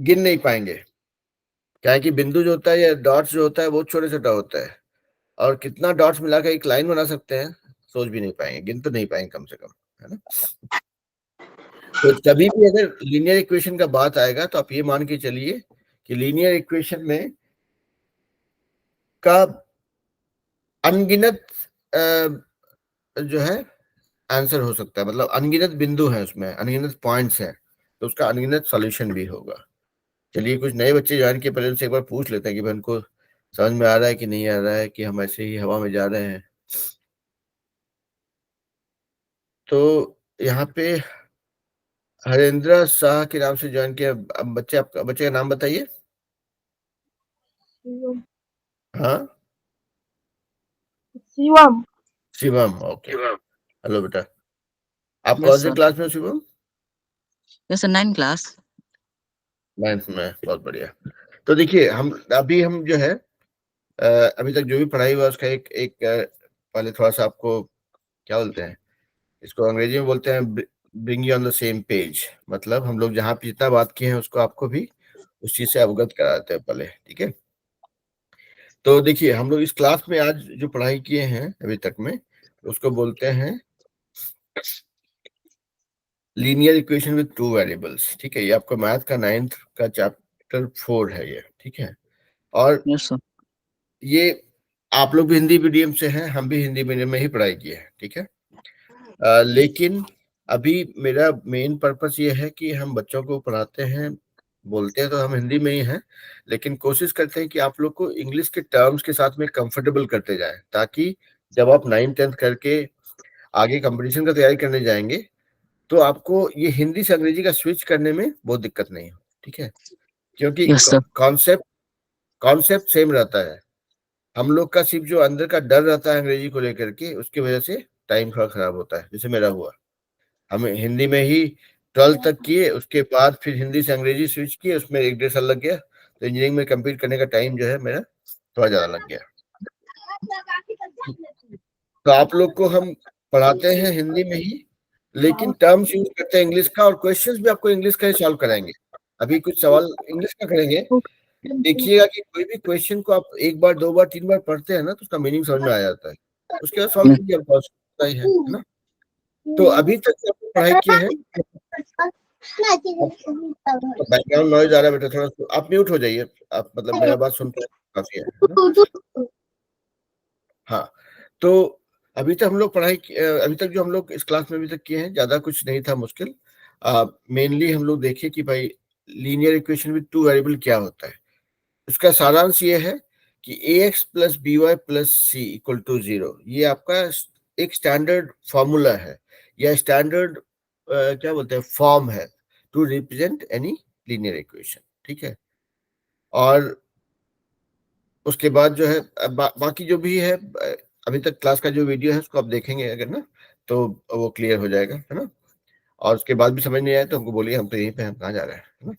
गिन नहीं पाएंगे। क्या है कि बिंदु जो होता है या डॉट्स जो होता है बहुत छोटे छोटा होता है, और कितना डॉट्स मिलाकर एक लाइन बना सकते हैं, सोच भी नहीं पाएंगे, गिन तो नहीं पाएंगे कम से कम, है ना। तो कभी भी अगर लीनियर इक्वेशन का बात आएगा तो आप ये मान के चलिए कि लीनियर इक्वेशन में का अनगिनत जो है आंसर हो सकता है, मतलब अनगिनत बिंदु है उसमें, अनगिनत पॉइंट्स हैं, तो उसका अनगिनत सॉल्यूशन भी होगा। चलिए, कुछ नए बच्चे ज्वाइन किए, पहले उनसे एक बार पूछ लेते हैं कि भाई उनको समझ में आ रहा है कि नहीं आ रहा है, कि हम ऐसे ही हवा में जा रहे हैं। तो यहाँ पे हरेंद्र शाह के नाम से ज्वाइन किया। अब बच्चे, आपका बच्चे का नाम बताइए। हाँ,
शिवम।
शिवम, ओके। हेलो बेटा, आप
यस
कौन से
सर।
क्लास में हो Shivam?
Yes sir, 9 class.
9th में, बहुत बढ़िया। तो देखिए, हम जो है अभी तक जो भी पढ़ाई हुआ उसका एक एक पहले थोड़ा सा आपको क्या बोलते हैं, इसको अंग्रेजी में बोलते हैं bring you on the same page, मतलब हम लोग जहाँ पे जितना बात किए हैं उसको आपको भी उस चीज से अवगत कराते हैं पहले, ठीक है। तो देखिए, हम लोग इस क्लास में आज जो पढ़ाई किए हैं अभी तक में, उसको बोलते हैं linear equation with two variables, ठीक है। ये आपका मैथ का 9th का चैप्टर 4 है ये, ठीक है। और
यस सर।
ये आप लोग भी हिंदी मीडियम से हैं, हम भी हिंदी मीडियम में ही पढ़ाई किए हैं, ठीक है। लेकिन अभी मेरा मेन पर्पस ये है कि हम बच्चों को पढ़ाते हैं, बोलते हैं तो हम हिंदी में ही हैं, लेकिन कोशिश करते हैं कि आप लोग को इंग्लिश के टर्म्स के साथ में कंफर्टेबल करते जाएं, ताकि जब आप 9th 10th करके आगे कंपटीशन का तैयारी करने जाएंगे तो आपको ये हिंदी से अंग्रेजी का स्विच करने में बहुत दिक्कत नहीं हो, ठीक है। क्योंकि
yes sir.
Concept concept same रहता है, हम लोग का सिर्फ जो अंदर का डर रहता है अंग्रेजी को लेकर के, उसकी वजह से टाइम थोड़ा खराब होता है, जैसे मेरा हुआ। हम हिंदी में ही 12th तक किए, उसके बाद फिर हिंदी से अंग्रेजी स्विच किए, उसमें 1 1.5 साल लग गया, तो इंजीनियरिंग में कंप्लीट करने का टाइम जो है मेरा थोड़ा ज्यादा लग गया। तो आप लोग को हम पढ़ाते हैं हिंदी में ही, लेकिन टर्म्स यूज करते हैं इंग्लिश का, और क्वेश्चंस भी आपको इंग्लिश का ही सॉल्व कराएंगे। अभी कुछ सवाल इंग्लिश का करेंगे, देखिएगा कि कोई भी क्वेश्चन को आप 1 बार 2 बार 3 बार पढ़ते हैं ना, तो उसका मीनिंग समझ में आ जाता है, उसके बाद सॉल्व कीजिए, आपको ही है ना। तो अभी तक जो आपने पढ़ाई की है, बैकग्राउंड नॉइज आ रहा है बेटा, थोड़ा आप म्यूट हो जाइए। आप मतलब मेरा बात सुन पाए काफी है ना? हाँ, तो अभी तक हम लोग अभी तक जो हम लोग इस क्लास में अभी तक किए हैं, ज्यादा कुछ नहीं था मुश्किल। मेनली हम लोग देखे कि भाई linear equation with two variable क्या होता है। उसका सारांश ये है कि ax plus B Y plus c equal to 0, ये आपका एक स्टैंडर्ड फॉर्मूला है, या स्टैंडर्ड क्या बोलते हैं, फॉर्म है to represent any linear equation. ठीक है, और उसके बाद जो है बाकी जो भी है, अभी तक क्लास का जो वीडियो है उसको आप देखेंगे अगर ना, तो वो क्लियर हो जाएगा, है ना। और उसके बाद भी समझ नहीं आया तो हमको बोलिए, हम तो यहीं पे, हम कहाँ जा रहे हैं, है ना।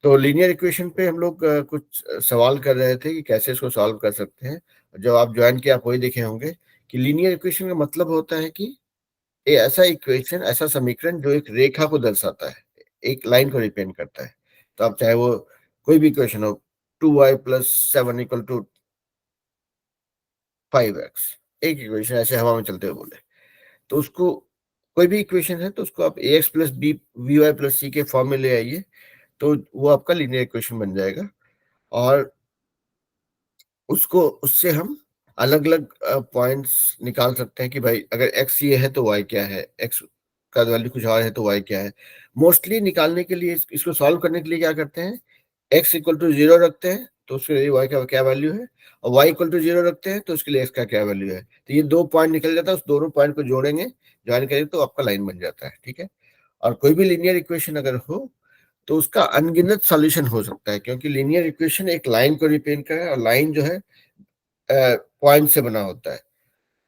तो लीनियर इक्वेशन पे हम लोग कुछ सवाल कर रहे थे कि कैसे इसको सॉल्व कर सकते हैं। जब आप ज्वाइन किया आप वही देखे होंगे कि लीनियर इक्वेशन का मतलब होता है कि ये ऐसा इक्वेशन, ऐसा समीकरण जो एक रेखा को दर्शाता है, एक लाइन को रिप्रेजेंट करता है। तो आप चाहे वो कोई भी इक्वेशन हो, 2y plus 7 equal to 5x, एक इक्वेशन ऐसे हवा में चलते हुए बोले, तो उसको कोई भी इक्वेशन है तो उसको आप ax plus B V Y plus C के फॉर्म में ले आइए, तो वो आपका लीनियर इक्वेशन बन जाएगा। और उसको, उससे हम अलग अलग पॉइंट्स निकाल सकते हैं कि भाई अगर x ये है तो y क्या है, x का वैल्यू कुछ और है तो y क्या है। मोस्टली निकालने के लिए, इसको सॉल्व करने के लिए क्या करते हैं, x इक्वल टू 0 रखते हैं तो उसके लिए y का क्या वैल्यू है, और y इक्वल टू 0 रखते हैं तो उसके लिए x का क्या वैल्यू है। तो ये 2 पॉइंट निकल जाता है, उस दोनों पॉइंट को जोड़ेंगे, ज्वाइन करेंगे तो आपका लाइन बन जाता है। ठीक है, और कोई भी लीनियर इक्वेशन अगर हो तो उसका अनगिनत सॉल्यूशन हो सकता है, क्योंकि लीनियर इक्वेशन एक लाइन को रिप्रेजेंट करे, और लाइन जो है पॉइंट से बना होता है।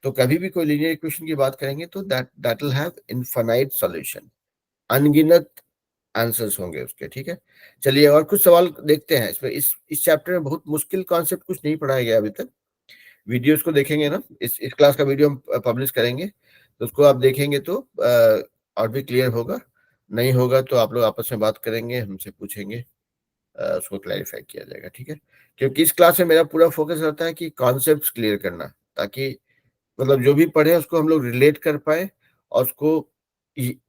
तो कभी भी कोई लीनियर इक्वेशन की बात करेंगे तो that will have infinite solution, अनगिनत आंसर्स होंगे उसके। ठीक है, चलिए और कुछ सवाल देखते हैं इसमें। इस चैप्टर में बहुत मुश्किल कॉन्सेप्ट कुछ नहीं पढ़ाया गया अभी तक। वीडियोस को देखेंगे ना, इस क्लास का वीडियो हम पब्लिश करेंगे, तो उसको आप देखेंगे तो और भी क्लियर होगा। नहीं होगा तो आप लोग आपस में बात करेंगे, हमसे पूछेंगे, उसको क्लैरिफाई किया जाएगा। ठीक है, क्योंकि इस क्लास में मेरा पूरा फोकस रहता है कि कॉन्सेप्ट्स क्लियर करना, ताकि मतलब जो भी पढ़े उसको हम लोग रिलेट कर पाए, और उसको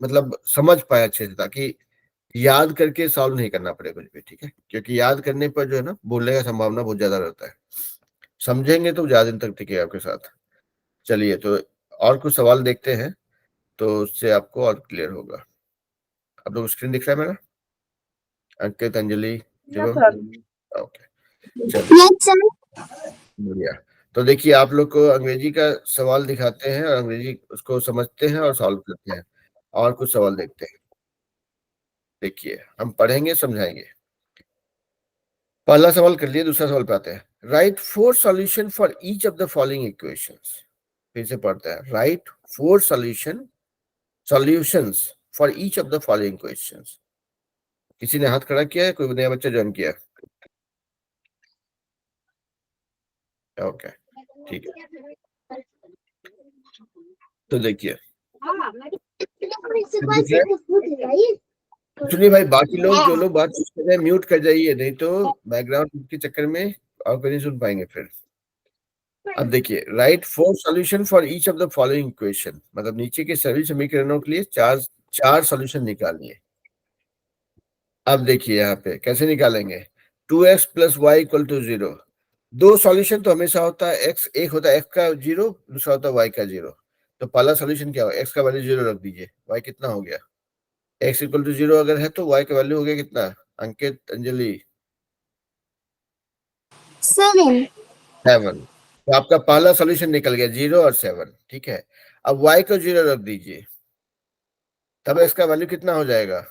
मतलब समझ पाए अच्छे से, ताकि याद करके सॉल्व नहीं करना पड़े कुछ भी। ठीक है, क्योंकि याद करने पर जो है ना, भूलने का संभावना बहुत ज्यादा रहता है। समझेंगे तो ज्यादा दिन तक टिकेगा आपके साथ। चलिए, तो और कुछ सवाल देखते हैं, तो उससे आपको और क्लियर होगा। आप लोग स्क्रीन दिख रहा है मेरा? Ankit, Anjali,
Yes,
Shivam,
sir.
Okay, चलिए
Yes, sir.
बढ़िया। तो देखिए, आप लोग को अंग्रेजी का सवाल दिखाते हैं, और अंग्रेजी उसको समझते हैं और सॉल्व करते हैं। और कुछ सवाल देखते हैं। देखिए, हम पढ़ेंगे, समझाएंगे। पहला सवाल कर लिए, दूसरा सवाल पे आते हैं। Right 4 solution for each of the following equations. फिर से पढ़ते हैं। Right 4 solutions for each of the following equations. किसी ने हाथ खड़ा किया है? कोई नया बच्चा ज्वाइन किया? ओके, ठीक है। तो देखिए, सुनिए भाई, बाकी लोग जो लोग बात कर रहे हैं म्यूट कर जाइए, नहीं तो बैकग्राउंड के चक्कर में और कोई नहीं सुन पाएंगे फिर। अब देखिए, right 4 solution for each of the following equation, मतलब नीचे के सभी समीकरणों के लिए चार सॉल्यूशन निकालिए। अब देखिए यहाँ पे कैसे निकालेंगे। 2x plus y equal to 0। दो सॉल्यूशन तो हमेशा होता है, x एक होता है x का 0, दूसरा होता है y का 0। तो पहला सॉल्यूशन क्या हो, x का वैल्यू 0 रख दीजिए, y कितना हो गया, x इक्वल टू 0 अगर है तो y का वैल्यू हो गया कितना, अंकित, अंजलि?
7.
7। तो आपका पहला सॉल्यूशन निकल गया 0 और 7। ठीक है, अब y को 0 रख दीजिए, तब इसका वैल्यू कितना हो जाएगा,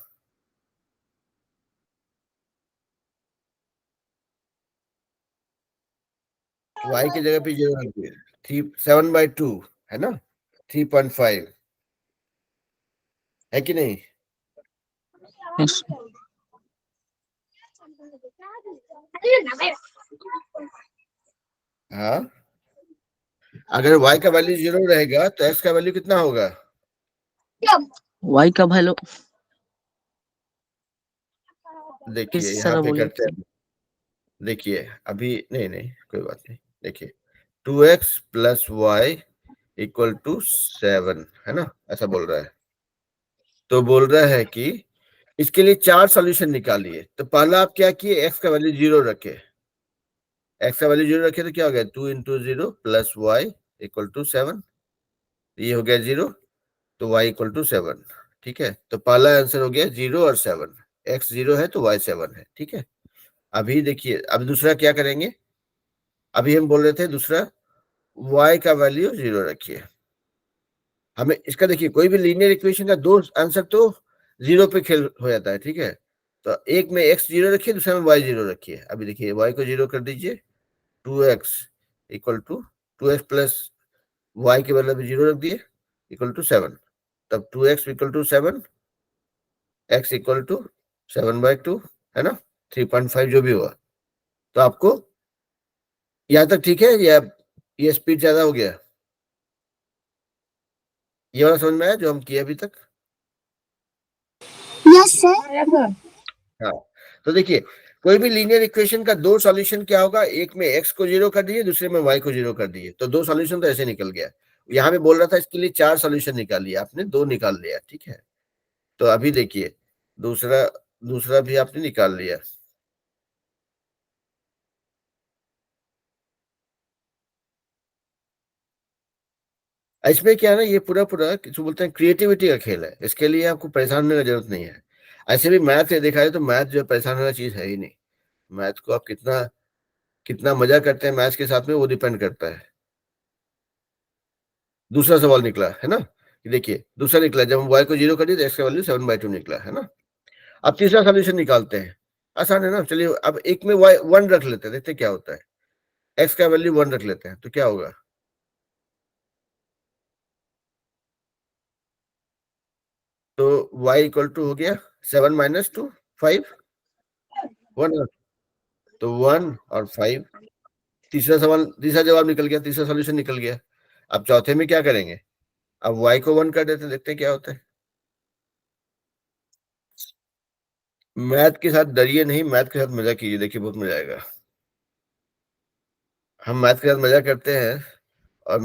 y की जगह पे 0 रख दिए, 7/2 है ना, 3.5 है कि नहीं?
Yes.
हाँ, अगर y का वैल्यू 0 रहेगा तो x का वैल्यू कितना होगा?
Y का वैल्यू
देखिए
किस
यहाँ
तरह
पे
बोले?
करते हैं। देखिए अभी नहीं नहीं कोई बात नहीं। देखिए 2x plus y equal to 7, है ना, ऐसा बोल रहा है। तो बोल रहा है कि इसके लिए 4 सॉल्यूशन निकालिए। तो पहला आप क्या किए, x का वैल्यू 0 रखे। x का वैल्यू 0 रखे तो क्या हो गया, 2 into 0 plus y equal to 7, ये हो गया 0, तो y इक्वल टू 7। ठीक है, तो पहला आंसर हो गया 0 और 7, x 0 है तो y 7 है। ठीक है, अभी देखिए, अब दूसरा क्या करेंगे। अभी हम बोल रहे थे दूसरा y का वैल्यू 0 रखिए। हमें इसका देखिए, कोई भी लीनियर इक्वेशन का दो आंसर तो 0 पे खेल हो जाता है। ठीक है, तो एक में x 0 रखिए, दूसरे में y 0 रखिए। अभी देखिए, y को 0 कर दीजिए, 2x equal to 2x plus y के बदले में 0 रख दिए इक्वल टू 7। तब 2x equal to 7, x equal to 7/2, है ना, 3.5 जो भी हुआ। तो आपको यहां तक ठीक है, या ये स्पीड ज्यादा हो गया? ये वाला समझ में आया जो हम किए अभी तक?
Yes, sir.
हाँ, तो देखिए, कोई भी लीनियर इक्वेशन का दो सॉल्यूशन क्या होगा, एक में x को 0 कर दिए, दूसरे में y को 0 कर दिए, तो दो सॉल्यूशन तो ऐसे निकल गया। यहाँ पे बोल रहा था इसके लिए 4 सॉल्यूशन निकालिए, आपने 2 निकाल लिया। ठीक है, तो अभी देखिए, दूसरा दूसरा भी आपने निकाल लिया। इसमें क्या है ना, ये पूरा पूरा जो बोलते हैं क्रिएटिविटी का खेल है, इसके लिए आपको परेशान होने की जरूरत नहीं है। ऐसे भी मैथ से देखा है तो मैथ जो है परेशान होने की चीज है ही नहीं। मैथ को आप कितना कितना मजा करते हैं मैथ के साथ में, वो डिपेंड करता है। दूसरा सवाल निकला है ना, कि देखिए दूसरा निकला, जब हम y को 0 कर दिए तो x का वैल्यू 7/2 निकला, है ना। अब तीसरा सॉल्यूशन निकालते हैं, आसान है ना। चलिए अब एक में y 1 रख लेते हैं, देखते हैं क्या होता है। x का वैल्यू 1 रख लेते हैं तो क्या होगा, तो y इक्वल टू हो गया 7 माइनस 2, 5, 1, तो 1 और 5। तीसरा जवाब निकल गया, तीसरा सॉल्यूशन निकल गया। अब चौथे में क्या करेंगे, अब y को 1 कर देते हैं, देखते हैं क्या होता है। मैथ के साथ डरिए नहीं, मैथ के साथ मजा कीजिए, देखिए बहुत मजा आएगा। हम मैथ के साथ मजा करते हैं, और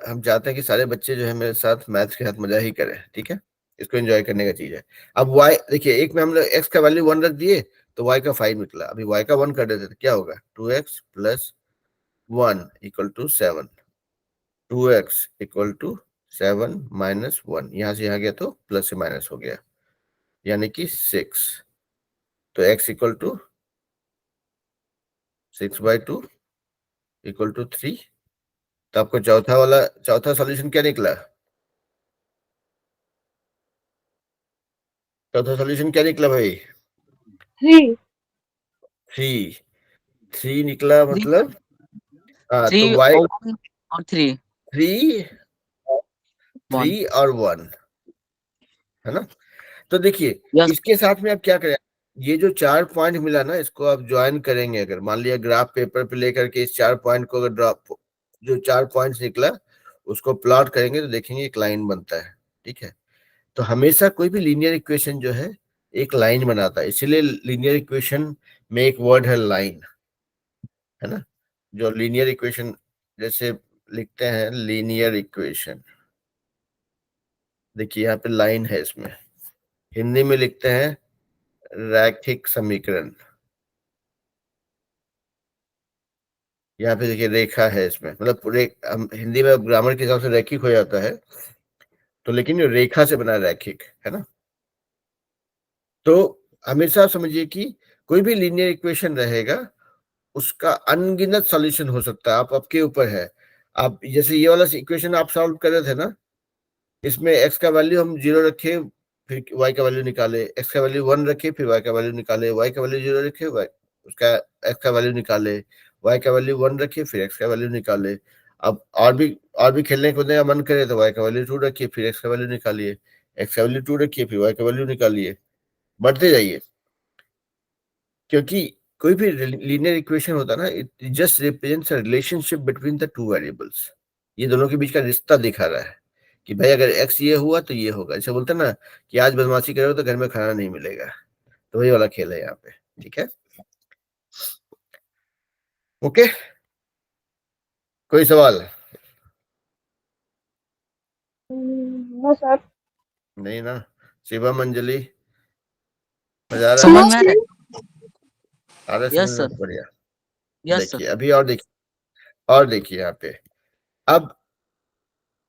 हम चाहते हैं कि सारे बच्चे जो है मेरे साथ मैथ के साथ मजा ही करें। ठीक है, इसको एंजॉय करने का चीज है। अब y देखिए, एक में हम लोग x का वैल्यू 1 रख दिए तो y का 5 निकला। अभी y का 1 कर देते तो क्या होगा, 2x plus 1 equal to 7, 2x equal to 7 minus 1, यहां से यहाँ गया तो प्लस से माइनस हो गया, यानी कि 6। तो x equal to 6/2 equal to 3। तो आपको चौथा सॉल्यूशन क्या निकला, चौथा सॉल्यूशन क्या निकला भाई?
3.
3, 3 निकला,
थ्री
मतलब हाँ, तो
थ्री
y
और 1 और 3
3,
1
3 और 1, है ना। तो देखिए,
यस
इसके साथ में आप क्या करें, ये जो 4 पॉइंट मिला ना, इसको आप ज्वाइन करेंगे। अगर मान लिया ग्राफ पेपर पे लेकर के इस 4 पॉइंट को अगर ड्रॉप, जो 4 पॉइंट्स निकला उसको प्लॉट करेंगे तो देखेंगे एक लाइन बनता है। ठीक है, तो हमेशा कोई भी लीनियर इक्वेशन जो है एक लाइन बनाता है, इसीलिए लीनियर इक्वेशन में एक वर्ड है लाइन, है ना। जो लीनियर इक्वेशन जैसे लिखते हैं, लीनियर इक्वेशन, देखिए यहाँ पे लाइन है, इसमें हिंदी में लिखते हैं रैखिक समीकरण। यहाँ पे देखिए रेखा है इसमें, मतलब पूरे हम हिंदी में ग्रामर के हिसाब से रैखिक हो जाता है, तो लेकिन ये रेखा से बना रैखिक, है ना। तो हमेशा समझिए कि कोई भी लीनियर इक्वेशन रहेगा, उसका अनगिनत सॉल्यूशन हो सकता है, आप आपके ऊपर है। आप जैसे ये वाला इक्वेशन आप सॉल्व कर रहे थे ना, इसमें x का वैल्यू हम 0 रखे, फिर y का वैल्यू निकाले, x का वैल्यू 1 रखे, फिर y का वैल्यू निकाले, y का वैल्यू 0 रखे, उसका x का वैल्यू निकाले, y का वैल्यू 1 रखे, फिर x का वैल्यू निकाले। अब और भी खेलने कूदने का मन करे तो y का वैल्यू 2 रखिए, फिर x का वैल्यू निकालिए, x का वैल्यू 2 रखिए, फिर y का वैल्यू निकालिए, बढ़ते जाइए। क्योंकि कोई भी लीनियर इक्वेशन होता है ना, it just represents a relationship between the two variables. ये दोनों के बीच का रिश्ता दिखा रहा है कि भाई अगर एक्स ये हुआ तो ये होगा। जैसे बोलते हैं ना कि आज बदमाशी करोगे तो घर में खाना नहीं मिलेगा, तो वही वाला खेल है यहाँ पे। ठीक है, ओके, कोई सवाल?
No sir.
नहीं ना। शिवम, अंजलि, मजा आ रहा है?
समझ
नो
में आ रहा
सर।
आ रहा है,
Yes,
समझ
sir.
में? बढ़िया।
है? यस
देखिए
सर।
अभी, और देखिए यहाँ पे। अब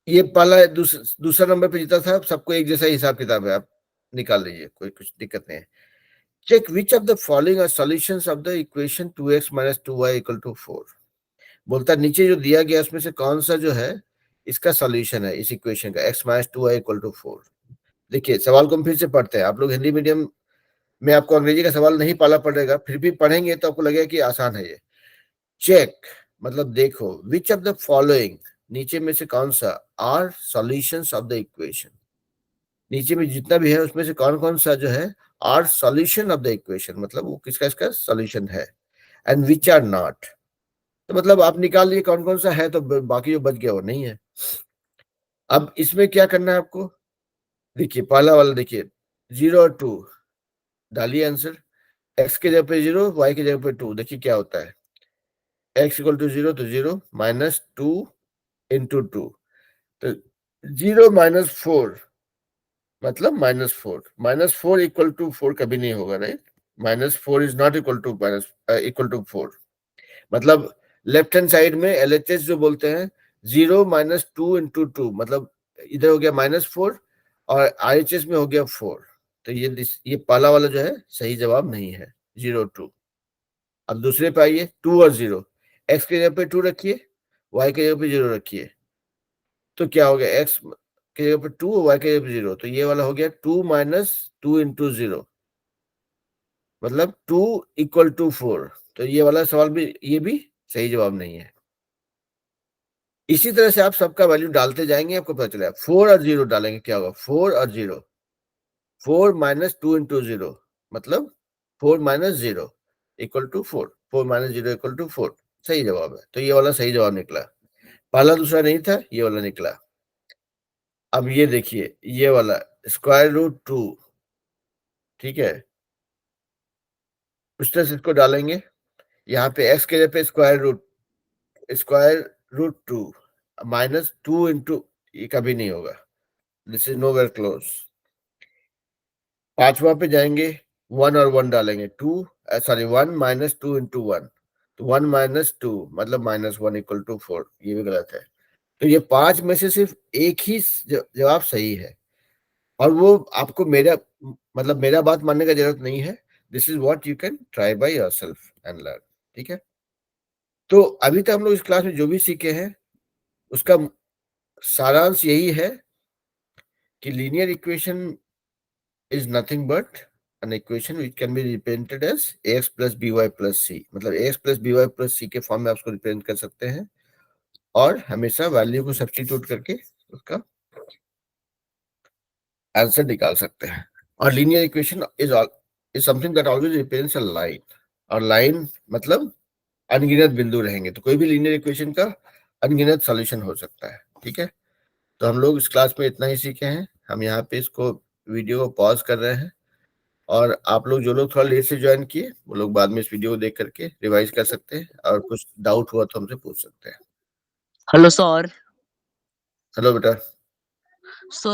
ये पहला दूसरा नंबर पे जीता था, सबको एक जैसा हिसाब किताब है, आप निकाल लीजिए, कोई कुछ दिक्कत नहीं है। Check which of the following are solutions of the equation 2x - 2y = 4। बोलता है नीचे जो दिया गया उसमें से कौन सा जो है इसका सॉल्यूशन है, इस इक्वेशन का x - 2y = 4। देखिए सवाल को हम फिर से पढ़ते हैं। आप लोग हिंदी मीडियम में, आपको अंग्रेजी का सवाल नहीं पाला पड़ेगा, फिर भी पढ़ेंगे तो आपको लगेगा कि आसान है ये। चेक मतलब देखो, विच ऑफ द फॉलोइंग, नीचे में से कौन सा, are solutions of the equation, नीचे में जितना भी है उसमें से कौन कौन सा जो है are solution of the equation, मतलब वो किसका इसका सॉल्यूशन है, एंड विच आर नॉट। तो मतलब आप निकाल लिए कौन कौन सा है, तो बाकी जो बच गया वो नहीं है। अब इसमें क्या करना है आपको, देखिए पहला वाला देखिए 0 और 2 डालिए आंसर। x के जगह पे 0, y की जगह पे 2, देखिए क्या होता है। x = 0 तो 0 - 2 × 2, तो 0 - 4 मतलब -4। -4 = 4 कभी नहीं होगा, right? -4 is not equal to 4। मतलब लेफ्ट हैंड साइड में LHS जो बोलते हैं 0 - 2 × 2, मतलब इधर हो गया -4 और RHS में हो गया 4। तो ये पहला वाला जो है सही जवाब नहीं है, 0 2। अब दूसरे पे आइए, 2 और 0, x के जगह पे 2 रखिए, y के जगह पे 0 रखिए, तो क्या हो गया, x के जगह पे 2 और y के जगह पे 0, तो ये वाला हो गया 2 - 2 × 0, मतलब 2 = 4। तो ये वाला सवाल भी, ये भी सही जवाब नहीं है। इसी तरह से आप सबका वैल्यू डालते जाएंगे, आपको पता चलेगा। 4 और 0 डालेंगे, क्या होगा, 4 और 0, 4 - 2 × 0 मतलब 4 - 0 = 4, 4 - 0 = 4, सही जवाब है। तो ये वाला सही जवाब निकला। पहला दूसरा नहीं था, ये वाला निकला। अब ये देखिए, ये वाला √2, ठीक है, उस तरह से इसको डालेंगे। यहाँ पे x के जगह पे √2 -2 × ये कभी नहीं होगा, दिस इज नोवेयर क्लोज। पांचवा पे जाएंगे, 1 और 1 डालेंगे, 1 - 2 × 1, तो 1 - 2 मतलब -1 = 4, ये भी गलत है। तो ये 5 में से सिर्फ एक ही जवाब सही है, और वो आपको मेरा बात मानने का जरूरत नहीं है। This is what you can try by yourself and learn, ठीक है। तो अभी तक हम लोग इस क्लास में जो भी सीखे हैं उसका सारांश यही है कि linear equation is nothing but an equation which can be represented as ax plus by plus c, मतलब ax plus by plus c के फॉर्म में आप उसको रिप्रेजेंट कर सकते हैं, और हमेशा वैल्यू को सब्स्टिट्यूट करके उसका आंसर निकाल सकते हैं। और linear equation is something that always represents a line, और लाइन मतलब अनगिनत बिंदु रहेंगे, तो कोई भी लीनियर इक्वेशन का अनगिनत सॉल्यूशन हो सकता है, ठीक है। तो हम लोग इस क्लास में इतना ही सीखे हैं। हम यहाँ पे इसको वीडियो को पॉज कर रहे हैं, और आप लोग जो लोग थोड़ा लेट से ज्वाइन किए वो लोग बाद में इस वीडियो को देख करके रिवाइज कर सकते हैं, और कुछ डाउट हुआ तो हमसे पूछ सकते हैं।
Hello sir.
हेलो बेटा।
सर